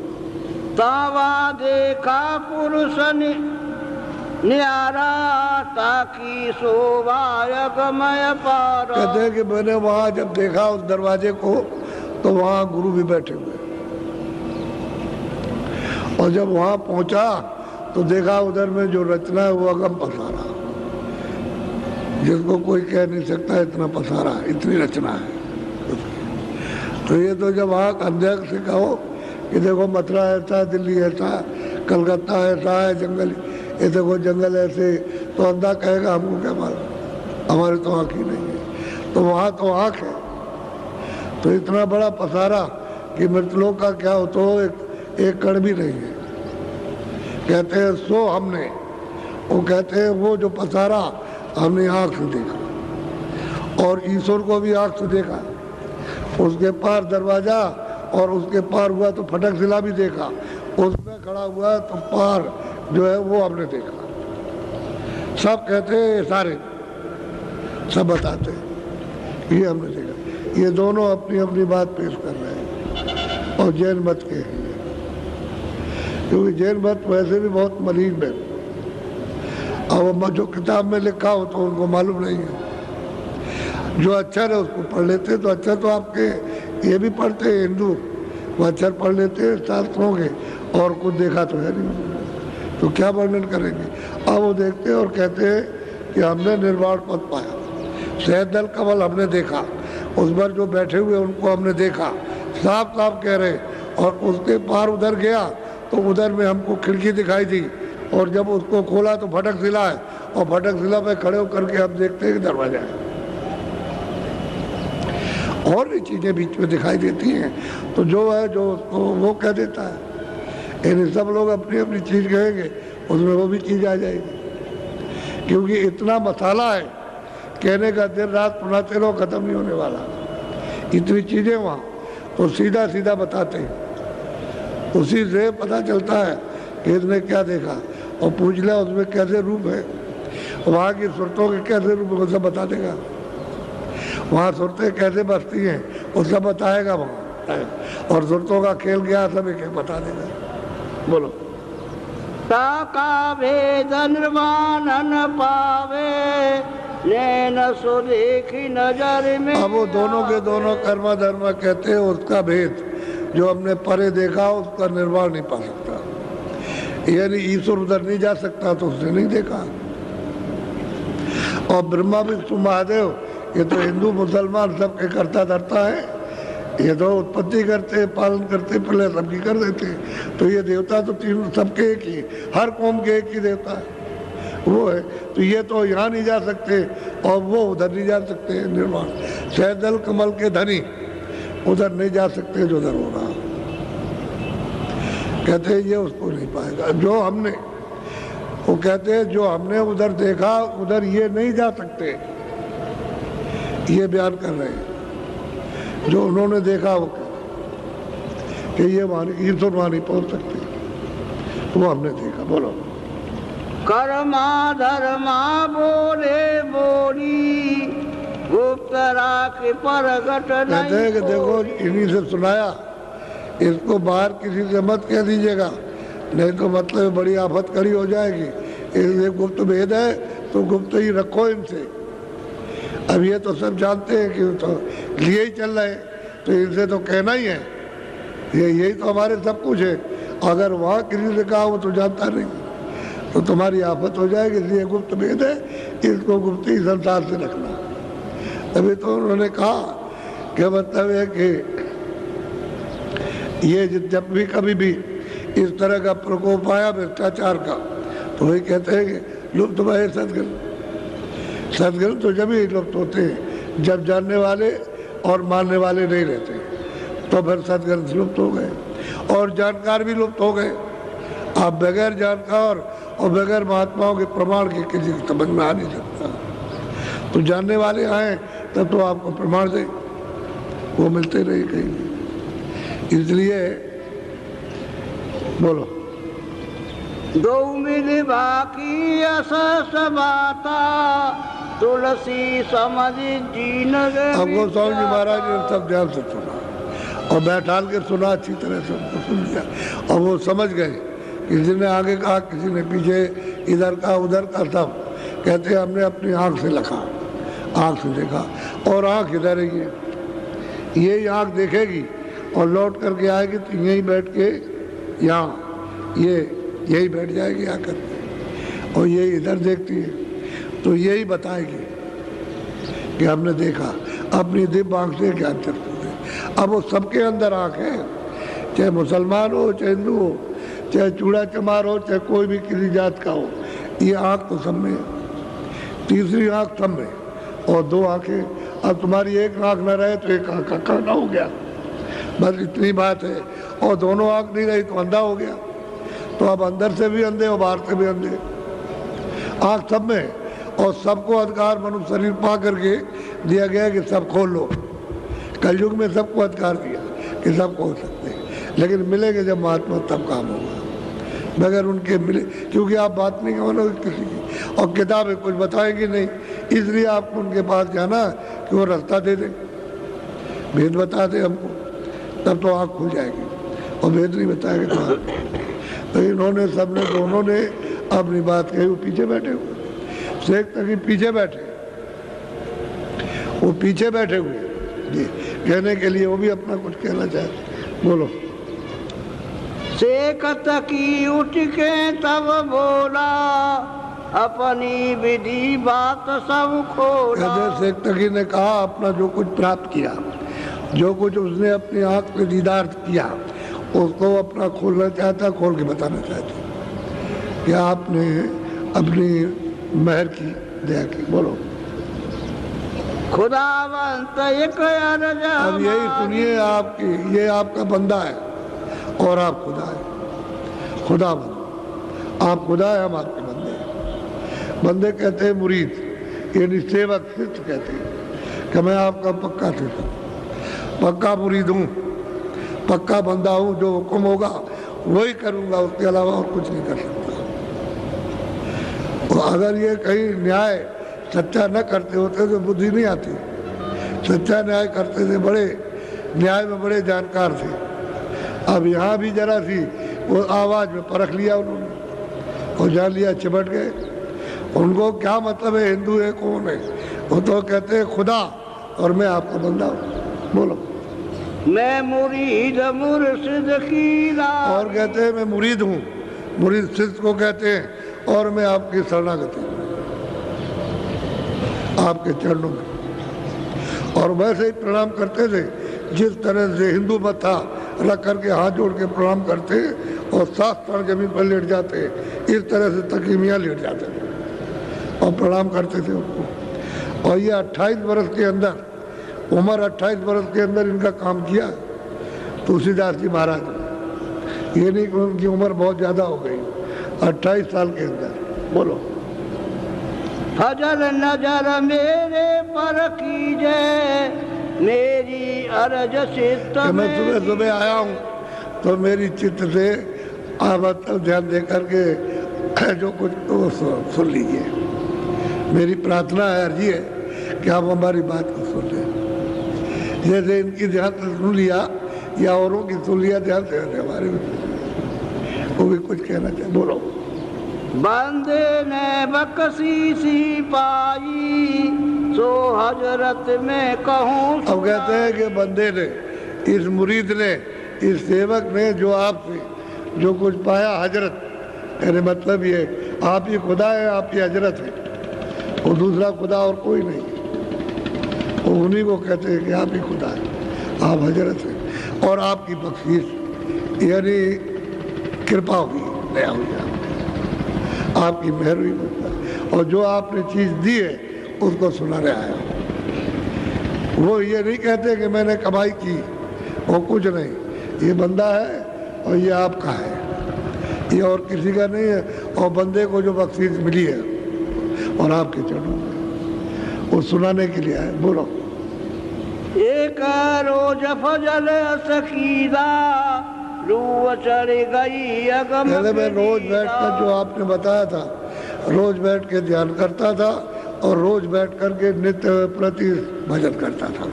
तावा देखा पुरुष न्यारा ताकि शोभाय गमय पार। कहते हैं कि मैंने वहाँ जब देखा उस दरवाजे को तो वहाँ गुरु भी बैठे हुए, और जब वहाँ पहुँचा तो देखा उधर में जो रचना है वो अगम पसारा, जिसको कोई कह नहीं सकता इतना पसारा, इतनी रचना है। तो ये तो जब वहाँ अंधे से कहो कि देखो मथुरा ऐसा है, दिल्ली ऐसा, कलकत्ता ऐसा है, जंगल ये देखो जंगल ऐसे, तो अंधा कहेगा हमको क्या मालूम, हमारे तो आँख ही नहीं है। तो वहाँ तो आँख है। तो इतना बड़ा पसारा कि मृतलोक का क्या हो तो एक कण भी नहीं है। कहते हैं सो हमने, वो कहते हैं वो जो पसारा हमने आँख से देखा, और ईश्वर को भी आँख से देखा। उसके पार दरवाजा और उसके पार हुआ तो फटक शिला भी देखा, उसमें खड़ा हुआ तो पार जो है वो हमने देखा। सब कहते हैं, सारे सब बताते हैं ये हमने देखा। ये दोनों अपनी अपनी बात पेश कर रहे हैं और जैन मत के हैं, क्योंकि जैन मत वैसे भी बहुत मलिन है। अब जो किताब में लिखा हो तो उनको मालूम नहीं है, जो अक्षर है उसको पढ़ लेते हैं। तो अक्षर तो आपके ये भी पढ़ते हैं हिंदू, वो अक्षर पढ़ लेते हैं शास्त्रों के, और कुछ देखा तो है नहीं, तो क्या वर्णन करेंगे। अब वो देखते हैं और कहते हैं कि हमने निर्वाण पद पाया, सहदल कमल हमने देखा, उस पर जो बैठे हुए उनको हमने देखा, साफ साफ कह रहे। और उसके पार उधर गया तो उधर में हमको खिड़की दिखाई दी, और जब उसको खोला तो फटक शिला है, और फटक शिला पे खड़े होकर के हम देखते हैं कि दरवाजा है। और भी चीज़ें बीच में दिखाई देती हैं, तो जो है जो उसको वो कह देता है। यानी सब लोग अपनी अपनी चीज़ कहेंगे, उसमें वो भी चीज़ आ जाएगी, क्योंकि इतना मसाला है कहने का, दिन रात सुनाते रहो ख़त्म नहीं होने वाला। इतनी चीज़ें वहाँ तो सीधा सीधा बताते हैं, उसी से पता चलता है कि इसने क्या देखा, और पूछ लिया उसमें कैसे रूप है, वहाँ की सुरतों के कैसे रूप है सब बता देगा, वहाँ सुरतें कैसे बसती हैं वो सब बताएगा वहाँ, और सुरतों का खेल गया सब एक एक बता देगा। बोलो। ताका भेद निर्वाण न पावे नैन सो देखी नजर में। अब वो दोनों के दोनों कर्म धर्म कहते हैं, उसका भेद जो हमने परे देखा उसका निर्वाण नहीं पा सकता, यानी ईश्वर उधर नहीं जा सकता तो उसने नहीं देखा। और ब्रह्मा विष्णु महादेव ये तो हिंदू मुसलमान सबके करता धरता है, ये तो उत्पत्ति करते पालन करते पहले सबकी कर देते। तो ये देवता तो तीनों सबके एक ही, हर कौम के एक ही देवता है वो है। तो ये तो यहाँ नहीं जा सकते और वो उधर नहीं जा सकते। निर्वाण सहदल कमल के धनी उधर नहीं जा सकते जो उधर हो रहा। कहते हैं ये उसको नहीं पाएगा जो हमने, वो कहते हैं जो हमने उधर देखा उधर ये नहीं जा सकते, ये बयान कर रहे हैं। जो उन्होंने देखा वो कि ये ईश्वर वहां नहीं पहुंच सकते, वो हमने देखा। बोलो। कर्मा धर्मा बोले बोली गुप्त राख प्रगट कहते हैं कि देखो इन्हीं से सुनाया, इसको बाहर किसी से मत कह दीजिएगा, नहीं तो मतलब बड़ी आफत खड़ी हो जाएगी। इसलिए गुप्त भेद है तो गुप्त ही रखो इनसे। अब ये तो सब जानते हैं कि तो लिए ही चल रहे, तो इनसे तो कहना ही है, ये यही तो हमारे सब कुछ है। अगर वहाँ किसी से कहा वो तो जानता नहीं तो तुम्हारी आफत हो जाएगी। इसलिए गुप्त भेद है, इसको गुप्त ही संसार से रखना। तभी तो उन्होंने कहा कि मतलब है कि ये जब भी कभी भी इस तरह का प्रकोप आया भ्रष्टाचार का, तो वही कहते हैं कि लुप्त भये सदगुण। सदगुण तो जब ही लुप्त होते हैं जब जानने वाले और मानने वाले नहीं रहते, तो फिर सदगुण लुप्त हो गए और जानकार भी लुप्त हो गए। आप बगैर जानकार और बगैर महात्माओं के प्रमाण के किसी की समझ में आ नहीं सकता। तो जानने वाले आए तब तो आपको प्रमाण दे, वो मिलते नहीं कहीं। इसलिए बोलो। दो मिल बाकी असस बाता तुलसी समझ जीन। अब गोस्वामी जी महाराज ने सब ध्यान से सुना और बैठाल के सुना, अच्छी तरह से उनको सुन लिया और वो समझ गए। किसी ने आगे कहा, किसी ने पीछे, इधर का उधर का, सब कहते हमने अपनी आंख से लखा, आंख से देखा और आंख इधर ही है, यही आंख देखेगी और लौट करके आएगी तो यहीं बैठ के यहाँ ये यही बैठ जाएगी आकर और ये इधर देखती है तो यही बताएगी कि हमने देखा अपनी दिव्य आंख से क्या चलते। अब वो सबके अंदर आंख है, चाहे मुसलमान हो, चाहे हिंदू हो, चाहे चूड़ा चमार हो, चाहे कोई भी किसी जात का हो, ये आंख तो सब में है। तीसरी आंख सब में और दो आंखें। अब तुम्हारी एक आंख न रहे तो एक आंख का काना हो गया, बस इतनी बात है। और दोनों आंख नहीं रही तो अंधा हो गया। तो अब अंदर से भी अंधे और बाहर से भी अंधे। आंख सब में और सबको अधिकार मनुष्य शरीर पा करके दिया गया कि सब खोल लो। कलयुग में सबको अधिकार दिया कि सब खोल सकते हैं, लेकिन मिलेंगे जब महात्मा तब काम होगा, बगैर उनके मिले। क्योंकि आप बात नहीं मानोगे किसी की और किताबें कुछ बताएंगी नहीं, इसलिए आपको उनके पास जाना कि वो रास्ता दे दे, भेद बता दे हमको, तब तो आँख खुल जाएगी। और भेद नहीं बताएंगे तो इन्होंने सबने दोनों ने अपनी बात कही। वो पीछे बैठे हुए शेख तक पीछे बैठे, वो पीछे बैठे हुए जी कहने के लिए, वो भी अपना कुछ कहना चाहते। बोलो। शेख तकी उठ के तब बोला अपनी विधि बात सब खोला। शेख तकी ने कहा अपना जो कुछ प्राप्त किया, जो कुछ उसने अपनी आंख में दीदार किया, उसको अपना खोलना चाहता, खोल के बताना चाहता कि आपने अपनी मेहर की, दया की। बोलो। खुदावंत एक अर्ज। अब यही सुनिए, आपकी ये आपका बंदा है और आप खुदा है। खुदावंत आप खुदा है, हम आपके बंदे हैं। बंदे कहते हैं मुरीद, यानी सेवक, शिष्य कहते हैं कि मैं आपका पक्का शिष्य, पक्का मुरीद हूँ, पक्का बंदा हूँ, जो हुक्म होगा वही करूँगा, उसके अलावा और कुछ नहीं कर सकता। और अगर ये कहीं न्याय सच्चा न करते होते तो बुद्धि नहीं आती। सच्चा न्याय करते थे, बड़े न्याय में बड़े जानकार थे। अब यहाँ भी जरा सी वो आवाज़ में परख लिया उन्होंने और जान लिया, चिपट गए। उनको क्या मतलब है हिंदू है कौन है, वो तो कहते हैं खुदा और मैं आपका बंदा हूँ। बोलो। मैं मुरीद मुर्शिद की राह। और कहते हैं मैं मुरीद हूँ, मुरीद शिष्य को कहते हैं, और मैं आपकी शरणागति। आपके चरणों में। और वैसे ही प्रणाम करते थे जिस तरह से हिंदू मत था, रख करके हाथ जोड़ के प्रणाम करते और सात तार जमीन पर लेट जाते, इस तरह से तकी मियाँ लेट जाते थे और प्रणाम करते थे उनको। और ये 28 बरस के अंदर, उम्र 28 बरस के अंदर इनका काम किया तुलसीदास जी महाराज। ये नहीं कि उनकी उम्र बहुत ज़्यादा हो गई, 28 साल के अंदर। बोलो। फजल नजर मेरे पर कीजे, मेरी अरज चित्त मैं सुबह सुबह आया हूँ तो मेरी चित्त से आप ध्यान दे करके जो कुछ वो सुन लीजिए। मेरी प्रार्थना है, अर्जी है कि आप हमारी बात को सुन लें। जैसे इनकी ध्यान से सुन लिया या औरों की सुन लिया ध्यान से, हमारे वो भी कुछ कहना चाहिए। बोलो। बंदे ने बख्शीशी पाई, सो हजरत में कहूँ। अब कहते हैं कि बंदे ने, इस मुरीद ने, इस सेवक ने जो आपसे जो कुछ पाया हजरत, कहने मतलब ये आप ही खुदा है, आप ही हजरत है, और दूसरा खुदा और कोई नहीं। वो उन्हीं को कहते हैं कि आप ही खुदा है, आप हजरत हैं। और आपकी बख्शीश यानी कृपा हुई, दया हुई, आपकी मेहर हुई। और जो आपने चीज़ दी है उसको सुनाने आया। वो ये नहीं कहते कि मैंने कमाई की, वो कुछ नहीं, ये बंदा है और ये आपका है, ये और किसी का नहीं है। और बंदे को जो बख्शीश मिली है और आपके चरणों में, वो सुनाने के लिए आए। बोलो। एक रोज फजल सकीदा, रूह चढ़ गई अगम। पहले मैं रोज बैठकर, जो आपने बताया था, रोज बैठ के ध्यान करता था और रोज बैठ करके नित्य प्रति भजन करता था।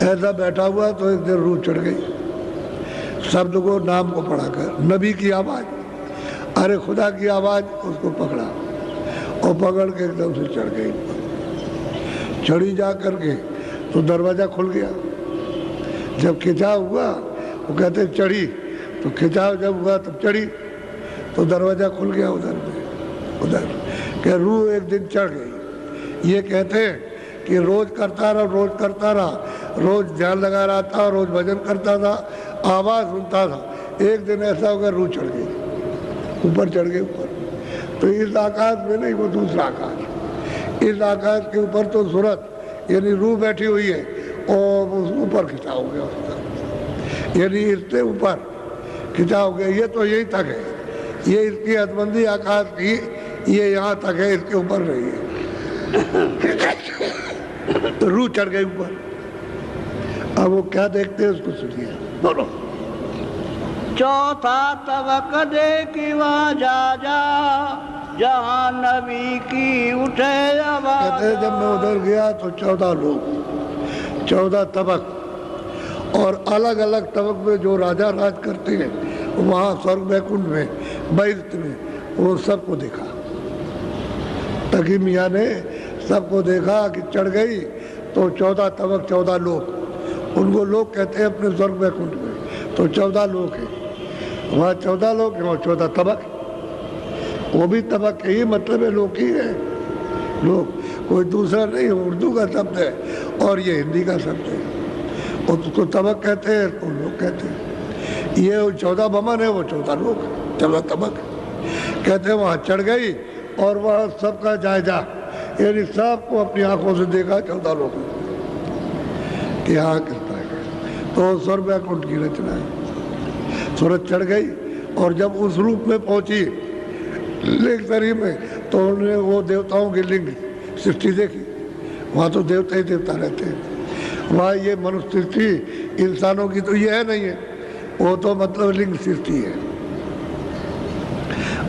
ऐसा बैठा हुआ तो एक दिन रूह चढ़ गई, शब्द को, नाम को पढ़ाकर, नबी की आवाज़, अरे खुदा की आवाज़, उसको पकड़ा और पकड़ के एकदम से चढ़ गई। चढ़ी जा करके तो दरवाज़ा खुल गया। जब खिंचाव हुआ, वो कहते चढ़ी, तो खिंचाव जब हुआ तब चढ़ी, तो दरवाज़ा खुल गया उधर में, उधर कि रूह एक दिन चढ़ गई। ये कहते हैं कि रोज़ करता रहा, रोज़ करता रहा, रोज़ ध्यान लगा रहा था, रोज़ भजन करता था, आवाज़ सुनता था। एक दिन ऐसा हो गया रूह चढ़ गई, ऊपर चढ़ गए ऊपर। तो इस आकाश में नहीं, वो दूसरा आकाश, इस आकाश के ऊपर तो सूरत यानी रूह बैठी हुई है और ऊपर खिंचा हो गया उसका, यानी इससे ऊपर खिंचा हो गया। ये तो यही तक है, ये इसकी हदबंदी आकाश की, ये यहाँ तक है, इसके ऊपर नहीं है। तो रूह चढ़ गई ऊपर। अब वो क्या देखते हैं उसको सुनिए। बोलो। चौथा तबक देखी वहाँ जा, जहाँ नबी की उठे आवाज़। कहते हैं जब मैं उधर गया तो 14 लोग, 14 तबक, और अलग अलग तबक में जो राजा राज करते हैं वहाँ स्वर्ग वैकुंठ में, बैत में, वो सबको देखा। तकी मियाँ ने सबको देखा कि चढ़ गई तो 14 तबक, 14 लोग, उनको लोग कहते हैं अपने स्वर्ग वैकुंठ में। तो 14 लोग हैं वहाँ, 14 लोग हैं, वहाँ 14 तबक, वो भी तबक के ही मतलब है, लोग ही है, लोग, कोई दूसरा नहीं। उर्दू का शब्द है और ये हिंदी का शब्द है, और उसको तबक कहते हैं, तो लोग कहते हैं। ये 14 बमन है, वो 14 लोग, 14 तबक कहते हैं। वहाँ चढ़ गई और वहाँ सबका जायजा, यानी सबको अपनी आंखों से देखा 14 लोग कि हाँ किस तरह का। तो स्वर्ग वैकुंठ की रचना है। सूरज चढ़ गई और जब उस रूप में पहुंची लिंग शरीर में, तो उन्होंने वो देवताओं की लिंग सृष्टि देखी। वहाँ तो देवता ही देवता रहते हैं, वहाँ ये मनुष्य सृष्टि इंसानों की तो ये है नहीं है, वो तो मतलब लिंग सृष्टि है।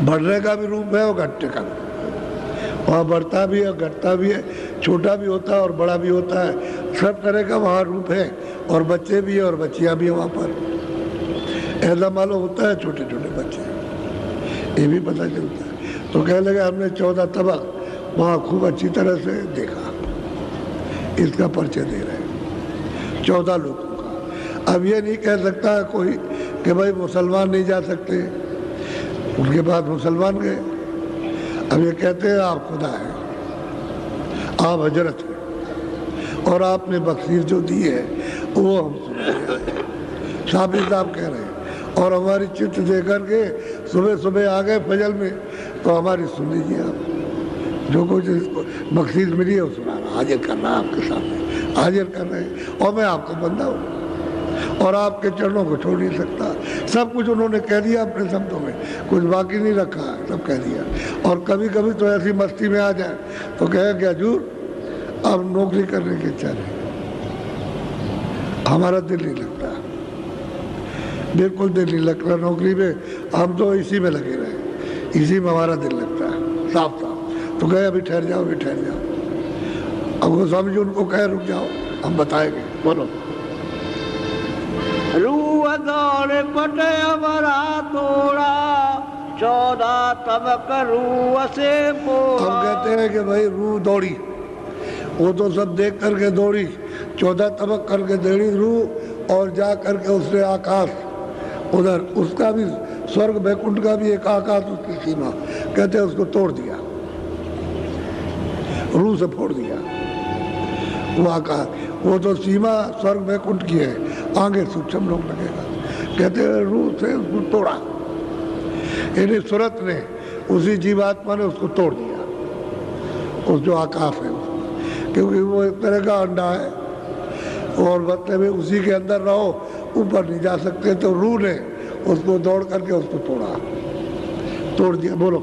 बढ़ने का भी रूप है और घटने का भी, वहाँ बढ़ता भी है, घटता भी है, छोटा भी होता है और बड़ा भी होता है, सब तरह का वहाँ रूप है। और बच्चे भी है और बच्चियाँ भी हैं वहाँ पर। ऐसा मालूम होता है छोटे छोटे बच्चे, ये भी पता चलता है। तो कहने लगे हमने 14 तबक वहाँ खूब अच्छी तरह से देखा, इसका परिचय दे रहे हैं 14 लोगों का। अब ये नहीं कह सकता कोई कि भाई मुसलमान नहीं जा सकते, उनके बाद मुसलमान गए। अब ये कहते हैं आप खुदा हैं, आप हजरत हैं और आपने बख्शीश जो दी है वो हम सुन रहे हैं। शाफी साहब कह रहे हैं और हमारी चित्त दे करके सुबह सुबह आ गए फजल में, तो हमारी सुन लीजिए आप। जो कुछ बख्शीश मिली है वो सुना रहा, हाजिर कर रहा आपके सामने, हाजिर कर रहे हैं। और मैं आपका बंदा हूँ और आपके चरणों को छोड़ नहीं सकता। सब कुछ उन्होंने कह दिया अपने शब्दों में, कुछ बाकी नहीं रखा, सब कह दिया। और कभी कभी तो ऐसी मस्ती में आ जाए तो कहे कि हजूर अब नौकरी करने की इच्छा नहीं, हमारा दिल नहीं लगता, बिल्कुल दिल नहीं लगता नौकरी में, हम तो इसी में लगे रहे, इसी में हमारा दिल लगता है साफ साफ। तो गए अभी ठहर जाओ, अभी ठहर जाओ। अब गोस्वामी जी उनको कहे रुक जाओ, हम बताएंगे, बोलो। रूह दौड़ पटे अमरा तोड़ा, 14 तबक रूह से पोड़ा। हम कहते हैं कि भाई रूह दौड़ी, वो तो सब देख करके दौड़ी, 14 तबक करके दौड़ी रूह, और जा करके उसने आकाश उधर, उसका भी स्वर्ग बैकुंठ का भी एक आकाश उसकी सीमा, कहते हैं उसको तोड़ दिया, रूह से फोड़ दिया वो आकाश। वो तो सीमा स्वर्ग बैकुंठ की है, आगे सूक्ष्म लोग लगेगा, कहते हैं रूह से उसको तोड़ा, यानी सूरत ने, उसी जीवात्मा ने उसको तोड़ दिया, उस जो आकाश है उसको, क्योंकि वो एक तरह का अंडा है और मतलब उसी के अंदर रहो, ऊपर नहीं जा सकते, तो रूह ने उसको दौड़ करके उसको तोड़ दिया। बोलो।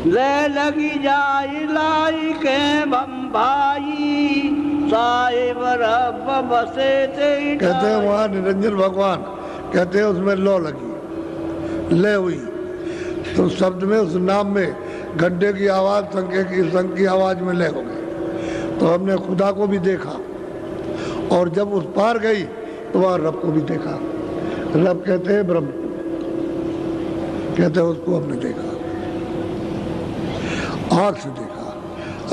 ले लगी जाई लाई के बम्बाई, साहिब रब बसे ते। कहते हैं वहाँ निरंजन भगवान, कहते हैं उसमें लौ लगी, ले हुई, तो शब्द में उस नाम में घंटे की आवाज़, शंख की आवाज़ में ले हो गए। तो हमने खुदा को भी देखा, और जब उस पार गई तो वहाँ रब को भी देखा। रब कहते हैं ब्रह्म, कहते हैं उसको हमने देखा, आँख से देखा।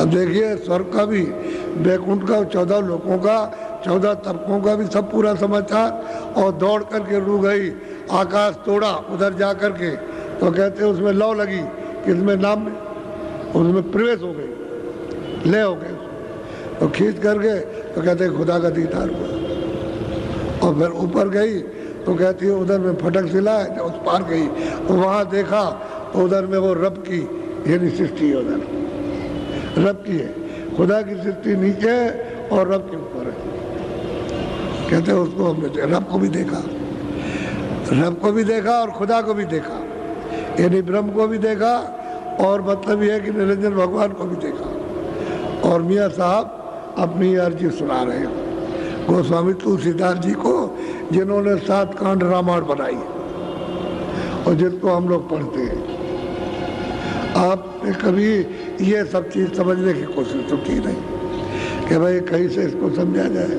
अब देखिए स्वर्ग का भी, बैकुंठ का, 14 लोगों का, 14 तबकों का भी सब पूरा समाचार। और दौड़ करके रूह गई, आकाश तोड़ा उधर जा करके, तो कहते हैं उसमें लौ लगी, किसमें नाम में, उसमें प्रवेश हो गई, ले हो गए, तो खींच करके तो कहते हैं खुदा का दीदार हुआ। और फिर ऊपर गई तो कहती है उधर में फटक सिला है, जब उस पार गई तो वहाँ देखा तो उधर में वो रब की यानी सृष्टि है, उधर रब की है, खुदा की सृष्टि नीचे है और रब के ऊपर है। कहते हैं उसको हमने रब को भी देखा, रब को भी देखा और खुदा को भी देखा, यानी ब्रह्म को भी देखा, और मतलब यह है कि निरंजन भगवान को भी देखा। और मियाँ साहब अपनी अर्जी सुना रहे हैं गोस्वामी तुलसीदास जी को, जिन्होंने 7 कांड रामायण बनाई और जिसको हम लोग पढ़ते हैं। आपने कभी ये सब चीज़ समझने की कोशिश तो की नहीं कि भाई कहीं से इसको समझा जाए,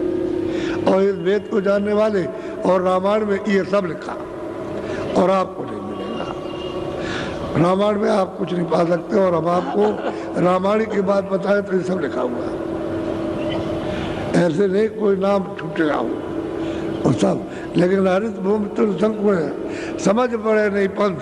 और इस वेद को जानने वाले और रामायण में ये सब लिखा, और आपको नहीं मिलेगा। रामायण में आप कुछ नहीं पा सकते, और हम आपको रामायण की बात बताएं तो ये सब लिखा हुआ है, ऐसे नहीं कोई नाम छूटेगा हो और सब। लेकिन हरित भूमि संग में समझ पड़े नहीं पंथ,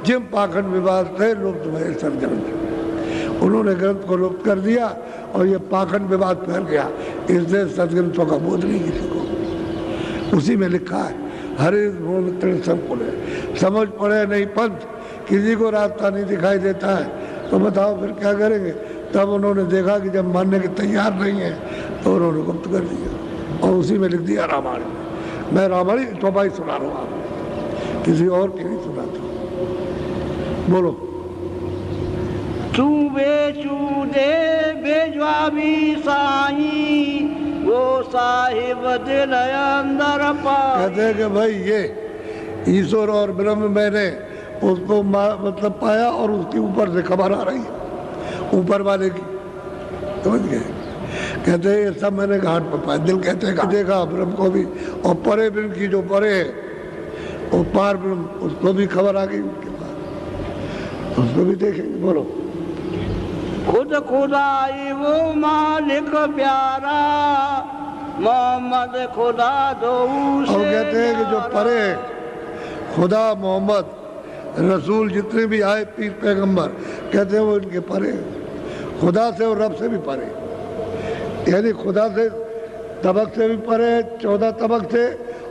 जिम पाखंड विवाद थे लुप्त भये सदग्रंथ। उन्होंने ग्रंथ को लुप्त कर दिया और ये पाखंड विवाद फैल गया, इसलिए सदग्रंथों का बोध नहीं किसी को। उसी में लिखा है हरित भूमि संकुल है, समझ पड़े नहीं पंथ, किसी को रास्ता नहीं दिखाई देता है, तो बताओ फिर क्या करेंगे। तब उन्होंने देखा कि जब मानने के तैयार नहीं है तो उन्होंने गुप्त कर दिया, और उसी में लिख दिया रामायण में। मैं रामायण की चौपाई सुना रहा हूँ आपको, किसी और की नहीं सुनाता। बोलो। तू बेचू दे बेजवाबी साई, वो साहिब दिल अंदर पा। कहते हैं कि भाई ये ईश्वर और ब्रह्म मैंने उसको मतलब पाया, और उसके ऊपर से खबर आ रही है ऊपर वाले की, समझ गए। कहते हैं ये सब मैंने घाट पर पाया, दिल कहते हैं देखा ब्रह्म को भी, और परे ब्रह्म की जो परे है वो पार ब्रह्म, उसको भी खबर आ गई उनके पास, उसको भी देखेंगे। बोलो। खुद खुदाई वो मालिक प्यारा, मोहम्मद खुदा दो। और कहते हैं कि जो परे है खुदा, मोहम्मद, रसूल, जितने भी आए पीर पैगंबर, कहते हैं वो इनके परे, खुदा से और रब से भी परे, यानी खुदा से तबक से भी परे, 14 तबक से,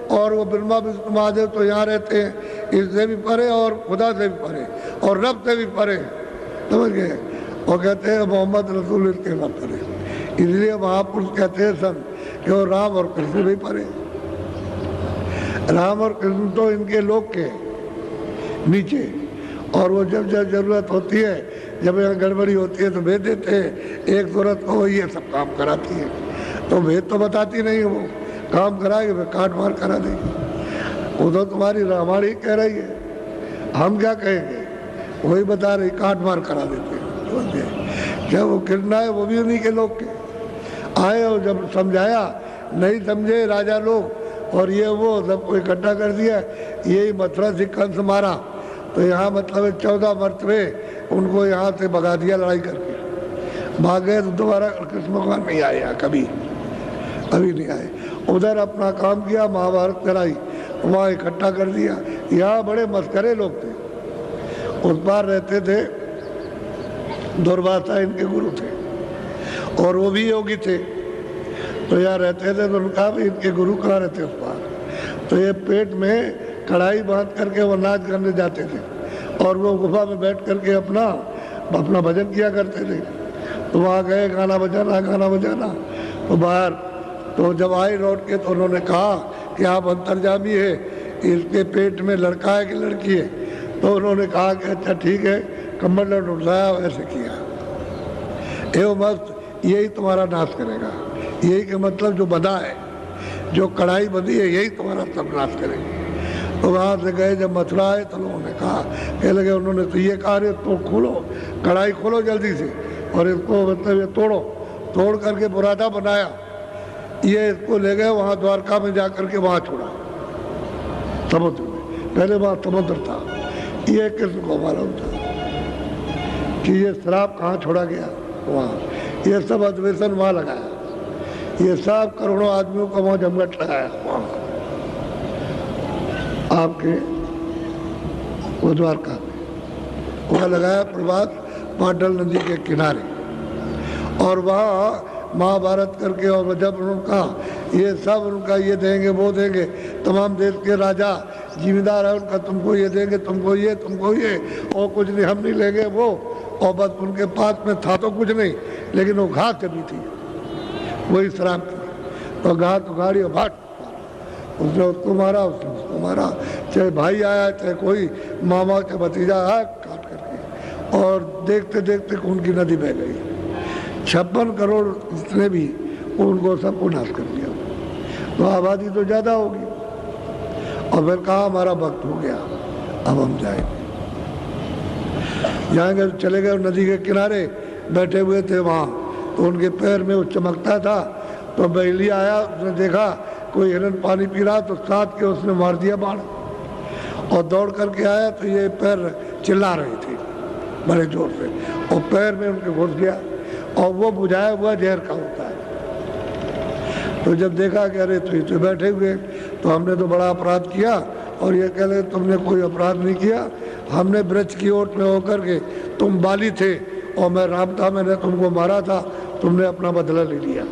और वो ब्रह्मा विष्णु महादेव तो यहाँ रहते हैं, इससे भी परे और खुदा से भी परे और रब से भी परे, समझ गए। और कहते हैं मोहम्मद रसूल इसके रब परे, इसलिए महापुरुष कहते हैं सब कि वो राम और कृष्ण भी परे। राम और कृष्ण तो इनके लोक के नीचे, और वो जब जब जरूरत होती है, जब यहाँ गड़बड़ी होती है तो भेज देते हैं एक सूरत को, वो ये सब काम कराती है। तो भेद तो बताती नहीं है, वो काम कराएगी, फिर काट मार करा देगी। वो तो तुम्हारी हमारी कह रही है, हम क्या कहेंगे, वही बता रही, काट मार करा देते हैं। जब वो किरना है वो भी उन्हीं के लोग के आए, और जब समझाया नहीं समझे राजा लोग, और ये वो सबको इकट्ठा कर दिया, यही मथुरा से कंस मारा, तो यहाँ मतलब 14 मरतबे उनको यहाँ से भगा दिया लड़ाई करके, भाग गए तो दोबारा कृष्ण भगवान नहीं आए यहाँ कभी नहीं आए। उधर अपना काम किया, महाभारत कराई, वहाँ इकट्ठा कर दिया। यहाँ बड़े मस्करे लोग थे, उस पार रहते थे दुर्वासा इनके गुरु थे, और वो भी योगी थे, तो यहाँ रहते थे। तो उनका भी इनके गुरु कहाँ रहते उस पार, तो ये पेट में कढ़ाई बांध करके वो नाच करने जाते थे, और वो गुफा में बैठ करके अपना भजन किया करते थे। तो वहाँ गए, गाना बजाना, तो बाहर, तो जब आए लौट के तो उन्होंने कहा कि आप अंतर्जामी है, इसके पेट में लड़का है कि लड़की है। तो उन्होंने कहा कि अच्छा ठीक है, कमर ने उठाया, वैसे किया। एवं मस्त यही तुम्हारा नाश करेगा, यही के मतलब जो बंधा है, जो कढ़ाई बंधी है, यही तुम्हारा सब नाश करेगा। तो वहाँ से गए, जब मथुरा आए तो लोगों ने कहा, कह लगे, उन्होंने तो ये कहा, रे तो खोलो, कढ़ाई खोलो जल्दी से, और इसको मतलब ये तोड़ करके बुरादा बनाया। ये इसको ले गए वहाँ द्वारका में जा करके वहाँ छोड़ा समुद्र में। पहले वहाँ समुद्र था, ये कृष्ण को मालूम था कि ये श्राप कहाँ छोड़ा गया, वहाँ ये सब अधिवेशन वहाँ लगाया, ये सब करोड़ों आदमियों का वहाँ जमघट लगाया वहाँ आपके वो द्वारका में, वहाँ लगाया प्रभात पाटल नदी के किनारे। और वहाँ महाभारत करके, और जब उनका ये सब उनका ये देंगे वो देंगे, तमाम देश के राजा जिम्मेदार है उनका, तुमको ये देंगे, तुमको ये, और कुछ नहीं, हम नहीं लेंगे वो। और बस उनके पास में था तो कुछ नहीं, लेकिन वो घास जमी थी, वही शराब थी, तो घास उखाड़ी और भाट, उसने उसको मारा, उसने उसको मारा, चाहे भाई आया चाहे कोई मामा का भतीजा आया, काट करके, और देखते देखते खून की नदी बह गई। 56 करोड़ इसने भी उनको सबको नाश कर दिया। तो आबादी तो ज़्यादा होगी, और फिर कहा हमारा वक्त हो गया, अब हम जाएंगे। चले गए नदी के किनारे, बैठे हुए थे वहाँ, तो उनके पैर में वो चमकता था, तो बहेलिया आया, उसने देखा कोई हिरन पानी पी रहा, तो साथ के उसने मार दिया बाण, और दौड़ करके आया तो ये पैर चिल्ला रहे थे बड़े जोर से, और पैर में उनके घुस गया, और वो बुझाया हुआ जहर का होता है। तो जब देखा कि अरे तो बैठे हुए, तो हमने तो बड़ा अपराध किया, और ये कह रहे तुमने कोई अपराध नहीं किया, हमने वृक्ष की ओट में होकर के, तुम बाली थे और मैं राम था, मैंने तुमको मारा था, तुमने अपना बदला ले लिया,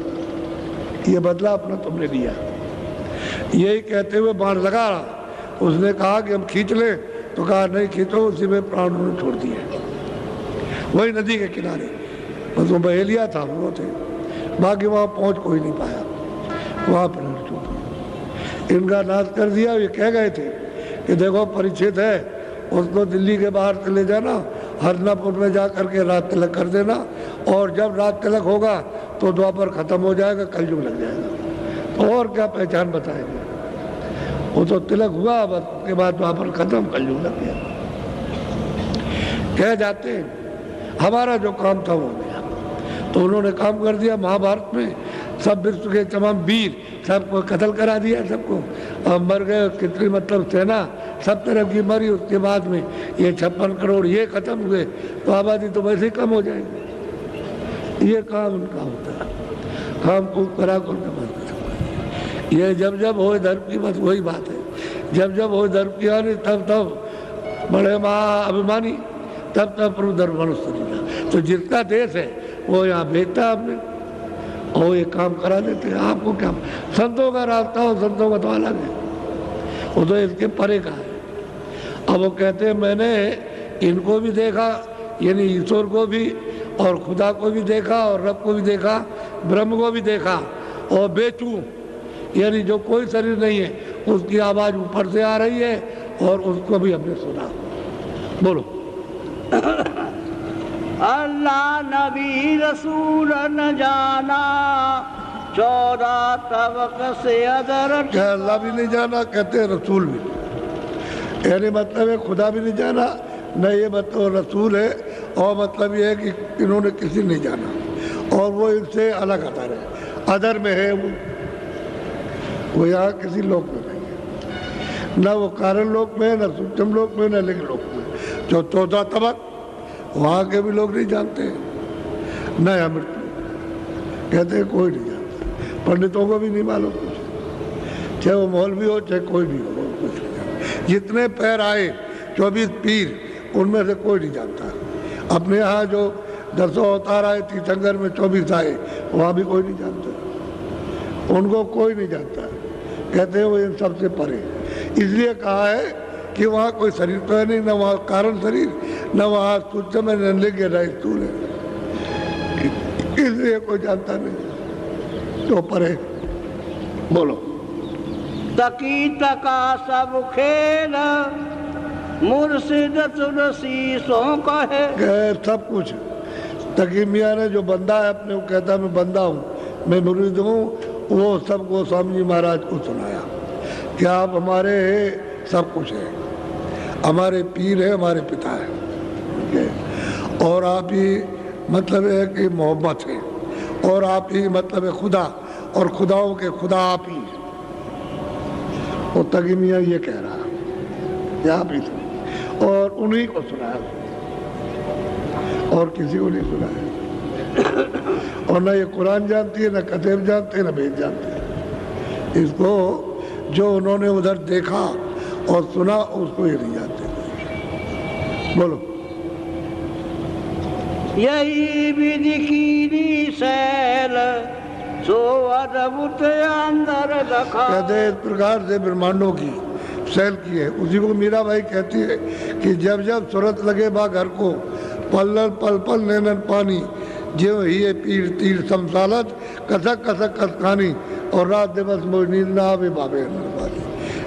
ये बदला अपना तुमने लिया। यही कहते हुए बाण लगा रहा, उसने कहा कि हम खींच लें, तो कहा नहीं खींचो, उसी में प्राण उन्होंने छोड़ दिए, वही नदी के किनारे। बस वो बहेलिया था, वो थे, बाकी वहाँ पहुँच कोई नहीं पाया, वहाँ पर इनका नाश कर दिया। ये कह गए थे कि देखो परिचित है, उसको दिल्ली के बाहर से ले जाना, हरनापुर में जा करके रात तिलक कर देना, और जब रात तिलक होगा तो द्वापर खत्म हो जाएगा, कलयुग लग जाएगा। और क्या पहचान बताएंगे, वो तो तिलक हुआ, बस उसके बाद द्वापर खत्म, कलयुग लग गया। कह जाते हैं हमारा जो काम था वो गया, तो उन्होंने काम कर दिया। महाभारत में सब विश्व के तमाम वीर सबको कत्ल करा दिया, सबको, और मर गए कितनी मतलब सेना सब तरफ की मरी। उसके बाद में ये 56 करोड़ ये खत्म हुए, तो आबादी तो वैसे ही कम हो जाएगी। ये काम उनका होता है, काम को करा कर ये जब जब हो धर्म की, बस वही बात है, जब जब हो धर्म की हानि, तब तब बड़े महाअभिमानी, तब तब प्रभु धर्म मनुष्य। तो जिसका देश है वो यहाँ भेजता है आपने और ये काम करा देते हैं। आपको क्या, संतों का रास्ता हो, संतों का तो अलग है, वो तो इसके परे का है। अब वो कहते हैं मैंने इनको भी देखा, यानी ईश्वर को भी और खुदा को भी देखा और रब को भी देखा, ब्रह्म को भी देखा, और बेचू यानी जो कोई शरीर नहीं है उसकी आवाज़ ऊपर से आ रही है और उसको भी हमने सुना। बोलो। अल्लाह नबी रसूल न जाना 14 तबक से अदर। क्या अल्लाह भी नहीं जाना, कहते हैं रसूल भी, यानी मतलब है खुदा भी नहीं जाना, न ये मतलब रसूल है, और मतलब ये है कि इन्होंने किसी नहीं जाना और वो इनसे अलग अदर है, अदर में है वो यहाँ किसी लोक में नहीं है, न वो कारण लोक में है, न सूक्ष्म लोक में, न लिंग लोक में। जो 14 तबक वहाँ के भी लोग नहीं जानते, न मृत्यु कहते हैं कोई नहीं जानता, पंडितों को भी नहीं मालूम कुछ, चाहे वो मौलवी हो चाहे कोई भी हो, कुछ नहीं जानता। जितने पैर आए 24 पीर, उनमें से कोई नहीं जानता। अपने यहाँ जो 10 अवतार आए तीर्थंकर में 24 आए, वहाँ भी कोई नहीं जानता, उनको कोई नहीं जानता, कहते हैं वो इन सबसे परे। इसलिए कहा है कि वहाँ कोई शरीर तो है नहीं, न वहाँ कारण शरीर, न वहाँ सूक्ष्म है, न लिंग है, न स्थूल है, इसलिए कोई जानता नहीं, तो परे। बोलो। तकी तका सब खेल मुर्शिद तुलसी सो कहे। सब कुछ तकी मियाँ ने जो बंदा है अपने को कहता मैं बंदा हूँ, मैं मुरीद हूँ, वो सब गोस्वामी जी महाराज को सुनाया कि आप हमारे सब कुछ है, हमारे पीर है, हमारे पिता है, और आप ही मतलब है कि मोहब्बत है, और आप ही मतलब है खुदा, और खुदाओं के खुदा आप ही। वो तकी मियाँ ये कह रहा है आप ही थे, और उन्हीं को सुनाया और किसी को नहीं सुनाया। और न ये कुरान जानती है, न कतेब जानते, न वेद जानते। इसको जो उन्होंने उधर देखा और सुना उसको ये नहीं जानते। बोलो। यही विधि कीनी सैल सो अद्भुत अंदर दखा। कहते इस प्रकार से ब्रह्मांडों की सैल की है। उसी को मीरा भाई कहती है कि जब जब सूरत लगे बा घर को, पल्लल पल पल नैनन पानी, जो ही पीर तीर समसालत, कसक कसक कसकानी, और रात दिवस मोह नींद ना आवे बाबे वाली।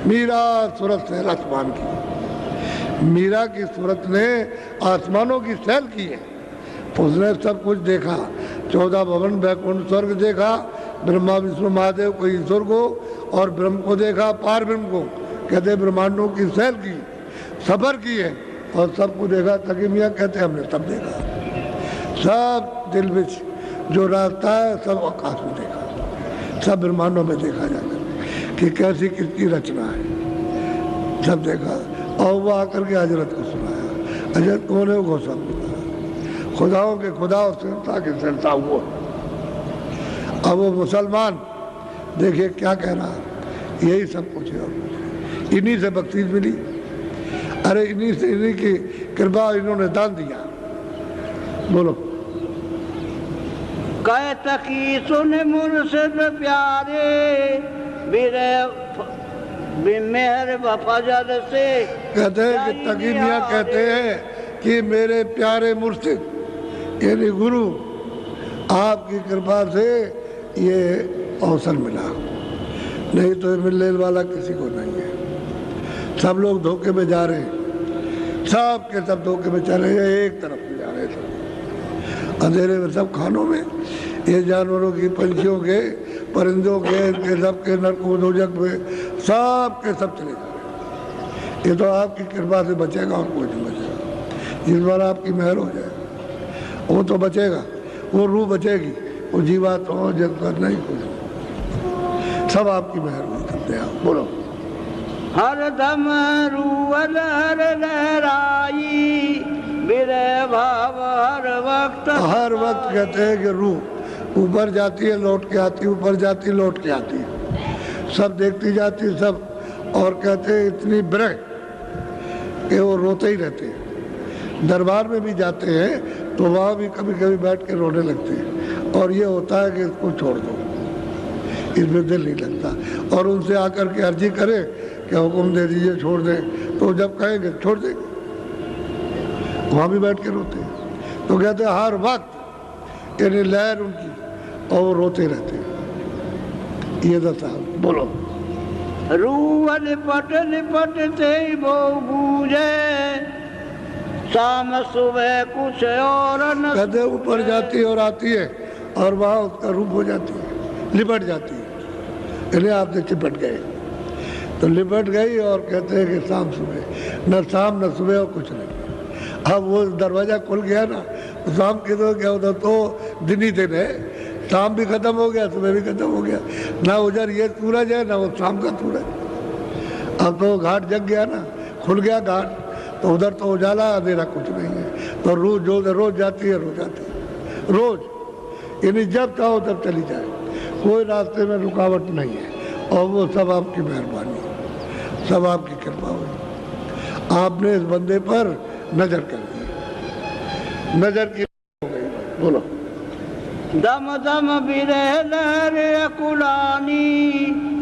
मीरा सूरत सैल आसमान की, मीरा की सूरत ने आसमानों की सैल की है। उसने सब कुछ देखा, 14 भवन बैकुंठ स्वर्ग देखा, ब्रह्मा विष्णु महादेव को ईश्वर को, और ब्रह्म को देखा, पार ब्रह्म को, कहते ब्रह्मांडों की सैर की, सफर की है, और सबको देखा। तकी मियाँ कहते हमने सब देखा, सब दिल में जो रास्ता है सब आकाश में देखा, सब ब्रह्मांडों में देखा जाता है कि कैसी किसकी रचना है, सब देखा। और वो आकर के हजरत को सुनाया। हजरत कौन है? वो गोस्वामी खुदाओं के खुदा और संता के संता हुआ। अब वो मुसलमान देखिए क्या कह रहा है, यही सब कुछ है, इन्हीं से बख्शीश मिली, अरे इन्हीं से, इन्हीं की कृपा, इन्होंने दान दिया। बोलो। कह तकी सुन मुर्शिद प्यारे मेहर फजल से। कहते हैं कि तकी मियाँ कहते हैं कि मेरे प्यारे मुर्शिद यानी गुरु, आपकी कृपा से ये अवसर मिला, नहीं तो मिलने वाला किसी को नहीं है। सब लोग धोखे में जा रहे हैं, सब के सब धोखे में चले गए, एक तरफ में जा रहे थे अंधेरे में, सब खानों में, ये जानवरों की, पंछियों के, परिंदों के, इनके सब के नरकों दोजख में, सब के सब चले जा रहे। ये तो आपकी कृपा से बचेगा और कोई नहीं बचेगा। जिस बार आपकी मेहर हो जाए वो तो बचेगा, वो रूह बचेगी, वो जीवात्मा जगत नहीं कुछ, सब आपकी मेहर हुई करते हैं। बोलो। हर दम रूअल हर लहराई मेरे भाव हर वक्त कहते हैं कि रूह ऊपर जाती है लौट के आती, ऊपर जाती लौट के आती, सब देखती जाती सब, और कहते हैं इतनी ब्रह कि वो रोते ही रहते हैं। दरबार में भी जाते हैं तो वहाँ भी कभी कभी बैठ के रोने लगते हैं, और ये होता है कि इसको छोड़ दो, इसमें दिल नहीं लगता। और उनसे आकर के अर्जी करे कि हुक्म दे दीजिए छोड़ दें, तो जब कहेंगे छोड़ देंगे, वहाँ भी बैठ के रोते हैं। तो कहते हैं हर वक्त यानी लहर उनकी, और वो रोते रहते हैं। ये दशा। बोलो। रूह लिपट लिपटते वो बूझे, शाम सुबह कुछ और न। कहते ऊपर जाती है और आती है, और वहाँ उसका रूप हो जाती है, लिपट जाती है, यानी आपसे चिपट गए। तो लिपट गई, और कहते हैं कि शाम सुबह, न शाम न सुबह और कुछ नहीं। अब वो दरवाज़ा खुल गया ना, तो शाम के तो क्या होता, तो दिन ही दिन है, शाम भी खत्म हो गया, सुबह भी खत्म हो गया, ना उधर ये सूरज है ना वो शाम का सूरज। अब तो घाट जग गया ना, खुल गया घाट, तो उधर तो उजाला अंधेरा कुछ नहीं है। तो रोज जाती है, रोज आती है, रोज, यानी जब चाहो तब चली जाए, कोई रास्ते में रुकावट नहीं है। और वो सब आपकी मेहरबानी है, सब आपकी कृपा हुई। आपने इस बंदे पर नजर कर दी, नजर की हो गई। बोलो। दम दम बिरह लहर अकुलानी,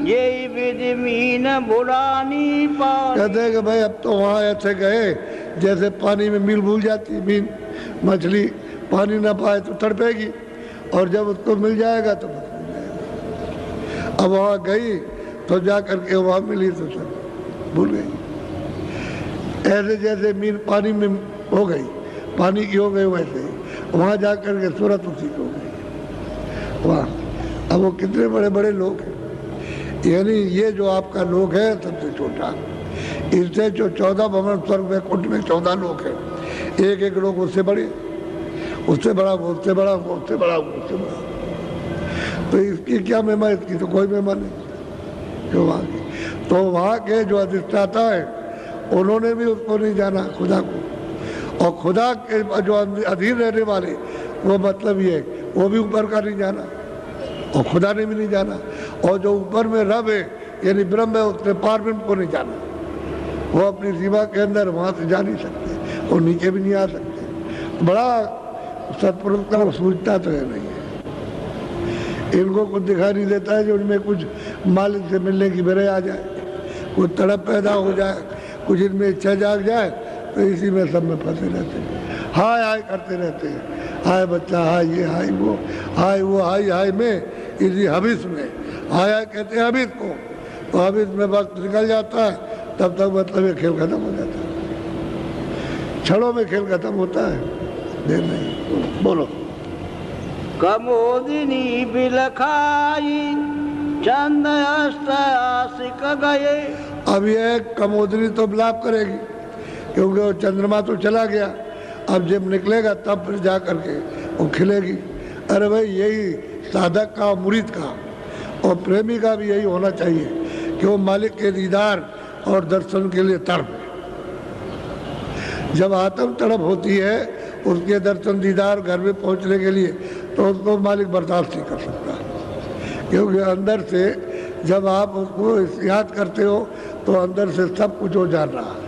यही विधि मीन बुलानी पानी। कहते हैं कि भाई अब तो वहाँ ऐसे गए जैसे पानी में मील भूल जाती, मीन मछली पानी ना पाए तो तड़पेगी, और जब उसको मिल जाएगा तो बस मिल जाएगा। अब वहाँ गई तो जा करके वहाँ मिली तो सब भूल गई। ऐसे जैसे मीन पानी में हो गई, पानी की हो गई, वैसे ही वहाँ जा करके सूरत उसी की हो गई। वाह। अब वो कितने बड़े बड़े लोग हैं, यानी ये जो आपका लोक है सबसे छोटा, इससे जो 14 भवन स्वर्ग में कुंड में 14 लोग हैं, एक एक लोग उससे बड़े, उससे बड़ा, उससे बड़ा, उससे बड़ा, उससे बड़ा। तो इसकी क्या महिमा, इसकी तो कोई महिमा नहीं जो वहाँ की। तो वहाँ के जो अधिष्ठाता है उन्होंने भी उसको नहीं जाना, खुदा को, और खुदा के जो अधीन रहने वाले, वो मतलब ये वो भी ऊपर का नहीं जाना, और खुदा ने भी नहीं जाना। और जो ऊपर में रब है यानी ब्रह्म है, उसने पारब्रह्म को नहीं जाना, वो अपनी सीमा के अंदर वहाँ से जा नहीं सकते, और नीचे भी नहीं आ सकते। बड़ा सत्पुरुष का सूझता तो है नहीं है, इनको कुछ दिखाई नहीं देता है जो उनमें कुछ मालिक से मिलने की बेरे आ जाए, कुछ तड़प पैदा हो जाए, कुछ इनमें इच्छा जाग जाए, तो इसी में सब में फंसे रहते हैं, हाय हाय करते रहते हैं, हाय बच्चा, हाय ये, हाय वो, हाय वो, हाय हाय में, इसी हबिस में, हाय हाय कहते हैं हबिस को। तो हबिस में वक्त निकल जाता है, तब तक मतलब ये खेल खत्म हो जाता है, क्षणों में खेल खत्म होता है, देर नहीं। बोलो। कमोदिनी बिलखाई, चंद अस्त आशिक गए। अब ये कमोदनी तो बिलाप करेगी, क्योंकि वो चंद्रमा तो चला गया, अब जब निकलेगा तब फिर जा करके वो खिलेगी। अरे भाई यही साधक का, मुरीद का और प्रेमी का भी यही होना चाहिए कि वो मालिक के दीदार और दर्शन के लिए तड़प। जब आत्म तड़प होती है उसके दर्शन दीदार घर में पहुंचने के लिए, तो उसको मालिक बर्दाश्त नहीं कर सकता, क्योंकि अंदर से जब आप उसको याद करते हो तो अंदर से सब कुछ हो जान रहा है,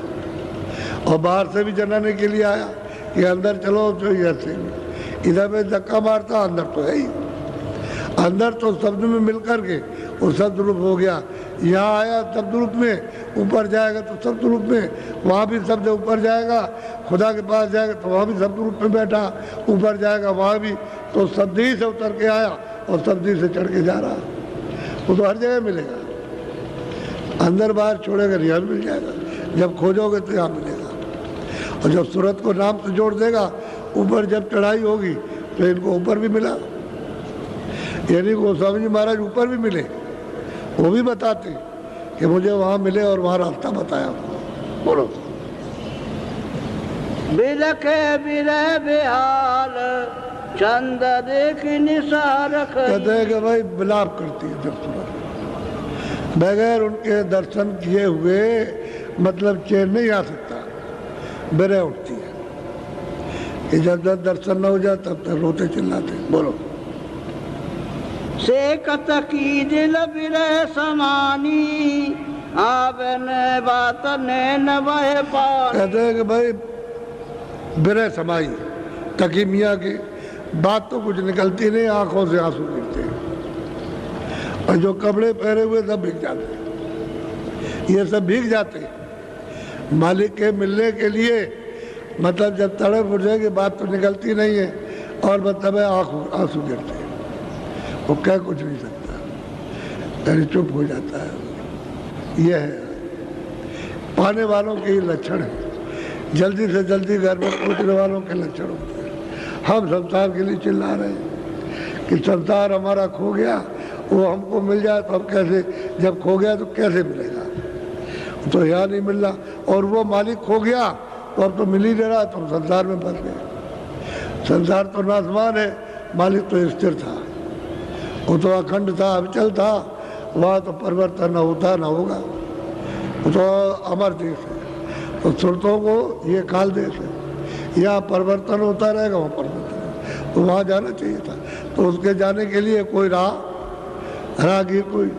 और बाहर से भी जनाने के लिए आया कि अंदर चलो, तो ऐसे इधर में धक्का मारता, अंदर तो है ही, अंदर तो शब्द में मिल कर के वो शब्द रूप हो गया। यहाँ आया शब्द रूप में, ऊपर जाएगा तो शब्द रूप में, वहाँ भी शब्द ऊपर जाएगा, खुदा के पास जाएगा तो वहाँ भी शब्द रूप में बैठा, ऊपर जाएगा वहाँ भी, तो शब्द ही से उतर के आया और शब्द ही से चढ़ के जा रहा। वो तो हर जगह मिलेगा, अंदर बाहर छोड़ेगा यहाँ मिल जाएगा, जब खोजोगे तो यहाँ मिलेगा। और जब सूरत को नाम से जोड़ देगा, ऊपर जब चढ़ाई होगी तो इनको ऊपर भी मिला, यानी गोस्वामी जी महाराज ऊपर भी मिले, वो भी बताते कि मुझे वहाँ मिले और वहाँ रास्ता बताया। बोलो। बिलखे बिरह बेहाल, चंद देख निसार। कहते हैं कि भाई बिलाप करती है जब सूरत, बगैर उनके दर्शन किए हुए मतलब चैन नहीं आ सकता, बिरह उठती है कि जब तक दर्शन न हो जाए तब तक रोते चिल्लाते। बोलो। से कत की दिल बिरह समानी, आवे न बात नैन वह पानी। कहते हैं कि भाई बिरह समाई, तकी मियाँ की बात तो कुछ निकलती नहीं, आंखों से आंसू गिरते हैं, और जो कपड़े पहने हुए सब भीग जाते हैं, ये सब भीग जाते हैं। मालिक के मिलने के लिए मतलब जब तड़प उठेगी बात तो निकलती नहीं है, और मतलब है आंसू गिरते हैं, वो कह कुछ नहीं सकता, यानी चुप हो जाता है। यह है पाने वालों के ही लक्षण है, जल्दी से जल्दी घर में पहुंचने वालों के लक्षण होते हैं। हम संसार के लिए चिल्ला रहे हैं कि संसार हमारा खो गया, वो हमको मिल जाए तो अब कैसे, जब खो गया तो कैसे मिलेगा, तो यहाँ नहीं मिल रहा, और वो मालिक खो गया तो अब तो मिल ही नहीं रहा, तो संसार में फंस गए। संसार तो नासमान है, मालिक तो स्थिर था, वो तो अखंड था, अविचल था, वहाँ तो परिवर्तन न होता न होगा, वो तो अमर देश है। तो सुरतों को ये काल देश है, यहाँ परिवर्तन होता रहेगा, वहाँ परिवर्तन, तो वहाँ जाना चाहिए था। तो उसके जाने के लिए कोई राहगीर, कोई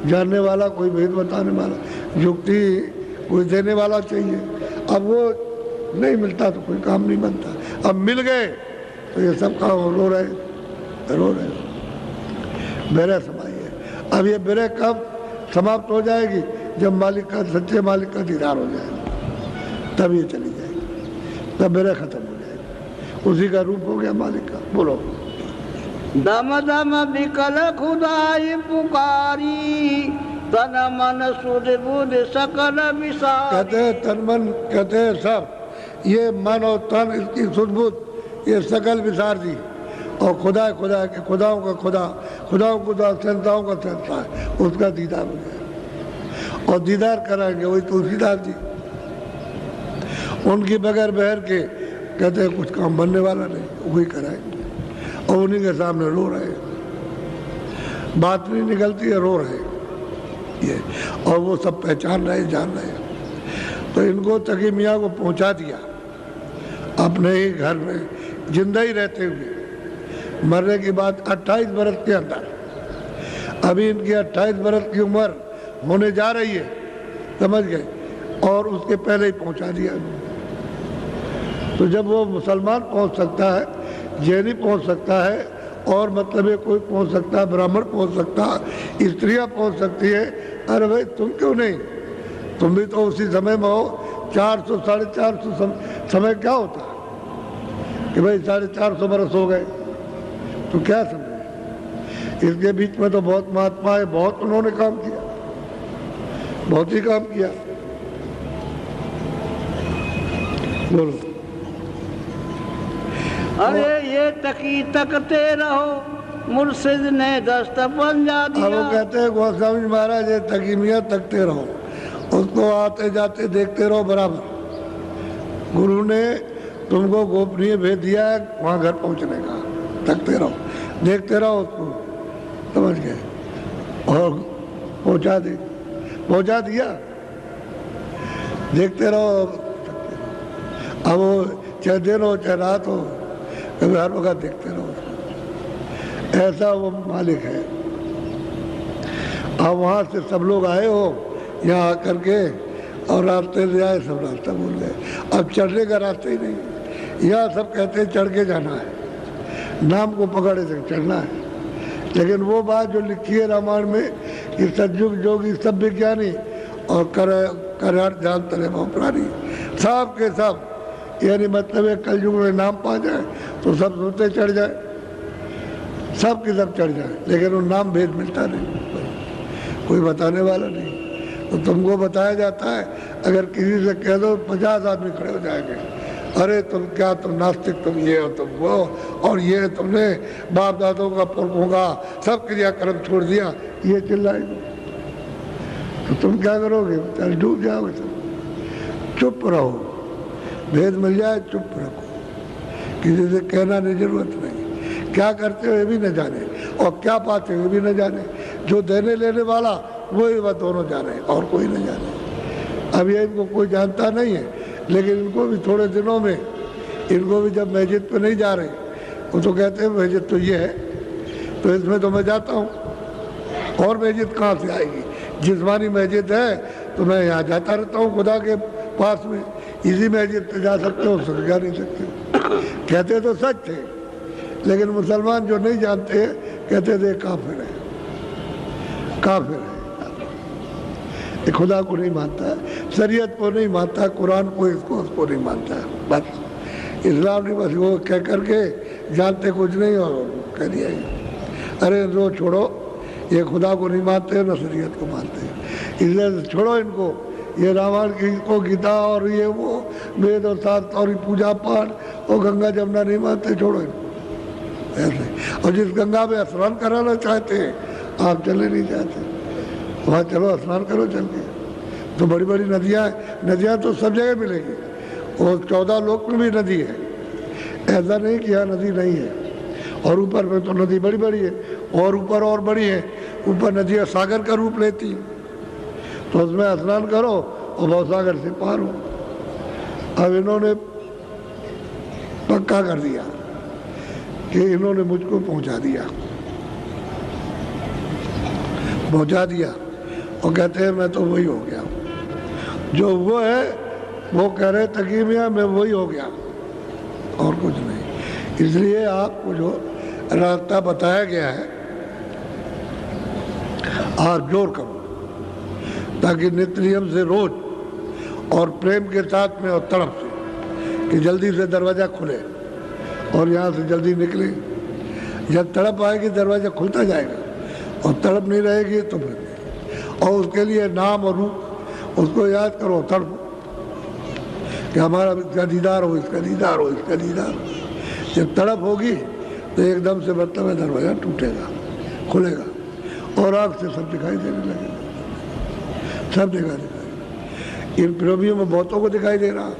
जानने वाला, कोई भेद बताने वाला, युक्ति कोई देने वाला चाहिए। अब वो नहीं मिलता तो कोई काम नहीं बनता। अब मिल गए तो ये सब काम रो रहे। बेरे समाई है। अब ये बेरे कब समाप्त हो जाएगी, जब मालिक का, सच्चे मालिक का दीदार हो जाएगा, तब ये चली जाएगी, तब बेरे खत्म हो जाएगी। उसी का रूप हो गया मालिक का। बोलो। दम दम विकल खुदाई पुकारी, तन मन सुध बुध सकल विसारी। कहते हैं तन मन, कहते हैं सब, ये मन और तन, इसकी सुध बुध, ये सकल विसार दी, और खुदा के खुदाओं का खुदा, खुदाओं खुदा, संताओं का संता है, उसका दीदार हो गया। और दीदार कराएंगे वही तुलसीदास जी, उनकी बगैर बहर के कहते हैं कुछ काम बनने वाला नहीं, वही कराएंगे। और उन्हीं के सामने रो रहे, बात नहीं निकलती है, रो रहे ये, और वो सब पहचान रहे, जान रहे। तो इनको तकी मियाँ को पहुंचा दिया अपने ही घर में, जिंदा ही रहते हुए। मरने की बात 28 बरस के अंदर, अभी इनकी 28 बरस की उम्र होने जा रही है, समझ गए, और उसके पहले ही पहुंचा दिया। तो जब वो मुसलमान पहुंच सकता है, जैनी पहुंच सकता है, और मतलब ये कोई पहुंच सकता है, ब्राह्मण पहुंच सकता है, स्त्रियां पहुंच सकती है, अरे भाई तुम क्यों नहीं, तुम भी तो उसी समय में हो। 400 450 समय क्या होता कि भाई 450 बरस हो गए, तो क्या समय। इसके बीच में तो बहुत महात्मा है, बहुत उन्होंने काम किया, बहुत ही काम किया। बोलो। अरे ये तकी तकते रहो, मुर्शिद ने दस्त पंजा दिया। अब वो कहते हैं गोस्वामी महाराज, ये तकी मियाँ तकते रहो, उसको आते जाते देखते रहो बराबर। गुरु ने तुमको गोपनीय भेज दिया है वहाँ घर पहुँचने का, तकते रहो, देखते रहो उसको, समझ गए, और पहुँचा दिया, देखते रहो। अब वो चाहे दिन हो चाहे रात हो, कभी हर वक्त देखते रहो उसको, ऐसा वो मालिक है। अब वहाँ से सब लोग आए हो यहाँ आकर के, और रास्ते से आए, सब रास्ता भूल गए, अब चढ़ने का रास्ता ही नहीं। यहाँ सब कहते हैं चढ़ के जाना है, नाम को पकड़े से चढ़ना है, लेकिन वो बात जो लिखी है रामायण में कि सतयुग जोगी सब विज्ञानी और कर जान तले प्राणी, सब के सब, यानी मतलब है कलयुग में नाम पा जाए तो सब सोते चढ़ जाए, सब के सब चढ़ जाए, लेकिन वो नाम भेद मिलता नहीं, कोई बताने वाला नहीं। तो तुमको बताया जाता है, अगर किसी से कह दो 50 आदमी खड़े हो जाएंगे, अरे तुम क्या, तुम नास्तिक, तुम ये हो, तुम वो, और ये तुमने बाप दादों का, पुरखों का सब क्रियाक्रम छोड़ दिया, ये चिल्लाएंगे, तो तुम क्या करोगे, चल डूब जाओगे तुम। चुप रहो, भेद मिल जाए चुप रखो, किसी से कहना नहीं, जरूरत नहीं। क्या करते हो ये भी न जाने, और क्या पाते हो ये भी न जाने, जो देने लेने वाला वही वह दोनों जाने, और कोई न जाने। अब ये इनको कोई जानता नहीं है, लेकिन इनको भी थोड़े दिनों में, इनको भी जब मस्जिद पे नहीं जा रहे, वो तो कहते हैं मस्जिद तो ये है, तो इसमें तो मैं जाता हूँ, और मस्जिद कहाँ से आएगी, जिस्मानी मस्जिद है तो मैं यहाँ जाता रहता हूँ खुदा के पास में, इसी मस्जिद पे जा सकते हो, उससे जा नहीं सकते। कहते तो सच थे, लेकिन मुसलमान जो नहीं जानते कहते थे काफिर है, काफिर है, ये खुदा को नहीं मानता, शरीयत को नहीं मानता, कुरान को उसको नहीं मानता। बस इस्लाम नहीं, बस वो कह करके जानते कुछ नहीं और कह दिया अरे रो छोड़ो, ये खुदा को नहीं मानते न शरीयत को मानते, इसलिए छोड़ो इनको, ये रामायण की को गीता और ये वो वेद और शास्त्र और पूजा पाठ और गंगा जमुना नहीं मानते, छोड़ो इनको ऐसे। और जिस गंगा में स्नान कराना चाहते हैं आप चले नहीं चाहते, वहाँ चलो स्नान करो चल के। तो बड़ी बड़ी नदियाँ तो सब जगह मिलेगी, और 14 लोक में भी नदी है, ऐसा नहीं कि यहाँ नदी नहीं है। और ऊपर में तो नदी बड़ी बड़ी है, और ऊपर और बड़ी है, ऊपर नदियाँ सागर का रूप लेती हैं, तो उसमें स्नान करो और भवसागर से पार हो। अब इन्होंने पक्का कर दिया कि इन्होंने मुझको पहुंचा दिया और कहते हैं मैं तो वही हो गया, जो वो है वो कह रहे तकी मियाँ मैं वही हो गया और कुछ नहीं। इसलिए आपको जो रास्ता बताया गया है आप जोर करो, ताकि नित्य नियम से रोज और प्रेम के साथ में और तड़प से कि जल्दी से दरवाज़ा खुले और यहाँ से जल्दी निकले। जब तड़प आएगी दरवाज़ा खुलता जाएगा, और तड़प नहीं रहेगी तो फिर नहीं। और उसके लिए नाम और रूप उसको याद करो, तड़प कि हमारा इसका दीदार हो, इसका दीदार हो, इसका दीदार हो। जब तड़प होगी तो एकदम से मतलब है दरवाज़ा टूटेगा, खुलेगा और आग से सब दिखाई देने लगेगा, सब दिखाई देगा। इन प्रेमियों में बहुतों को दिखाई दे रहा,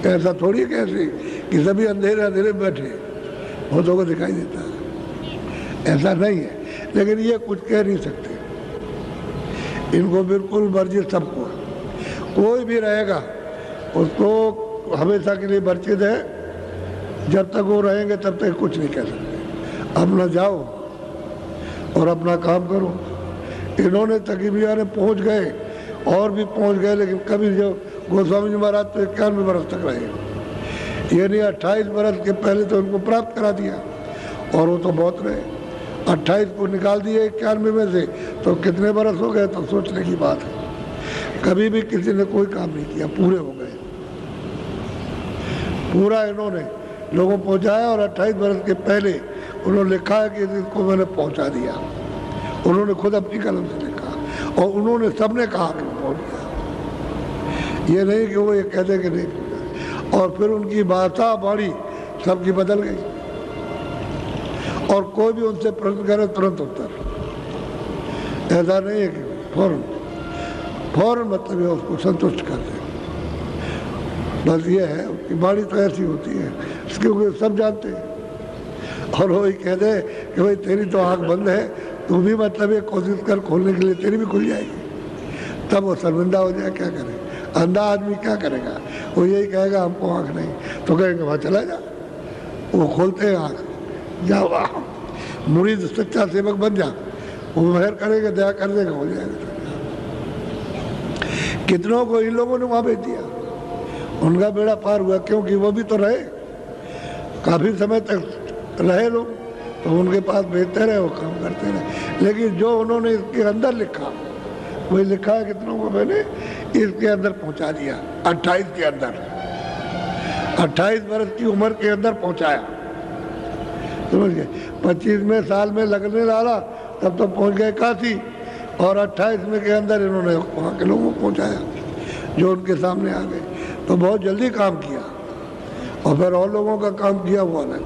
ऐसा थोड़ी कैसे कि सभी अंधेरे अंधेरे बैठे, बहुतों को दिखाई देता है, ऐसा नहीं है। लेकिन ये कुछ कह नहीं सकते, इनको बिल्कुल वर्जित सबको, कोई भी रहेगा उसको हमेशा के लिए वर्जित है, जब तक वो रहेंगे तब तक कुछ नहीं कह सकते। अपना जाओ और अपना काम करो। इन्होंने तकीबिया ने पहुंच गए और भी पहुंच गए, लेकिन कभी जो गोस्वामी जी महाराज तो 91 बरस तक रहे, यानी 28 बरस के पहले तो उनको प्राप्त करा दिया, और वो तो बहुत रहे। 28 को निकाल दिए 91 में से, तो कितने बरस हो गए, तो सोचने की बात है। कभी भी किसी ने कोई काम नहीं किया, पूरे हो गए, पूरा इन्होंने लोगों पहुंचाया। और 28 बरस के पहले उन्होंने लिखा है कि इसको मैंने पहुंचा दिया, उन्होंने खुद अपनी कलम से लिखा, और उन्होंने सबने कहा कि पहुंच गया, ये नहीं कि वो ये कहते कि नहीं। और फिर उनकी भाषा बाणी सबकी बदल गई, और कोई भी उनसे प्रश्न करे तुरंत उत्तर, ऐसा नहीं है कि फौरन मतलब है उसको संतुष्ट कर दे। बस ये है उनकी बाणी तो ऐसी होती है, क्योंकि सब जानते हैं। और वही कह दे कि भाई तेरी तो आँख बंद है, तू भी मतलब ये कोशिश कर खोलने के लिए, तेरी भी खुल जाएगी। तब वो शर्मिंदा हो जाए, क्या करे, अंधा आदमी क्या करेगा, वो यही कहेगा हमको आँख नहीं, तो कहेंगे वहाँ चला जा। वो खोलते हैं आँख, जा मुरीद सच्चा सेवक बन जा, वो मेहर करेगा, दया कर देगा, हो जाएगा। कितनों को इन लोगों ने वहाँ भेज दिया, उनका बेड़ा पार हुआ, क्योंकि वो भी तो रहे, काफ़ी समय तक रहे लोग, तो उनके पास भेजते रहे, वो काम करते रहे। लेकिन जो उन्होंने इसके अंदर लिखा, वही लिखा है कितनों को मैंने इसके अंदर पहुंचा दिया। 28 के अंदर, 28 वर्ष की उम्र के अंदर पहुंचाया, समझ गए। 25वें साल में लगने वाला तब तो पहुंच गए काशी, और 28वें के अंदर इन्होंने वहाँ के लोगों को पहुंचाया जो उनके सामने आ गए। तो बहुत जल्दी काम किया, और फिर और लोगों का काम किया हुआ ना।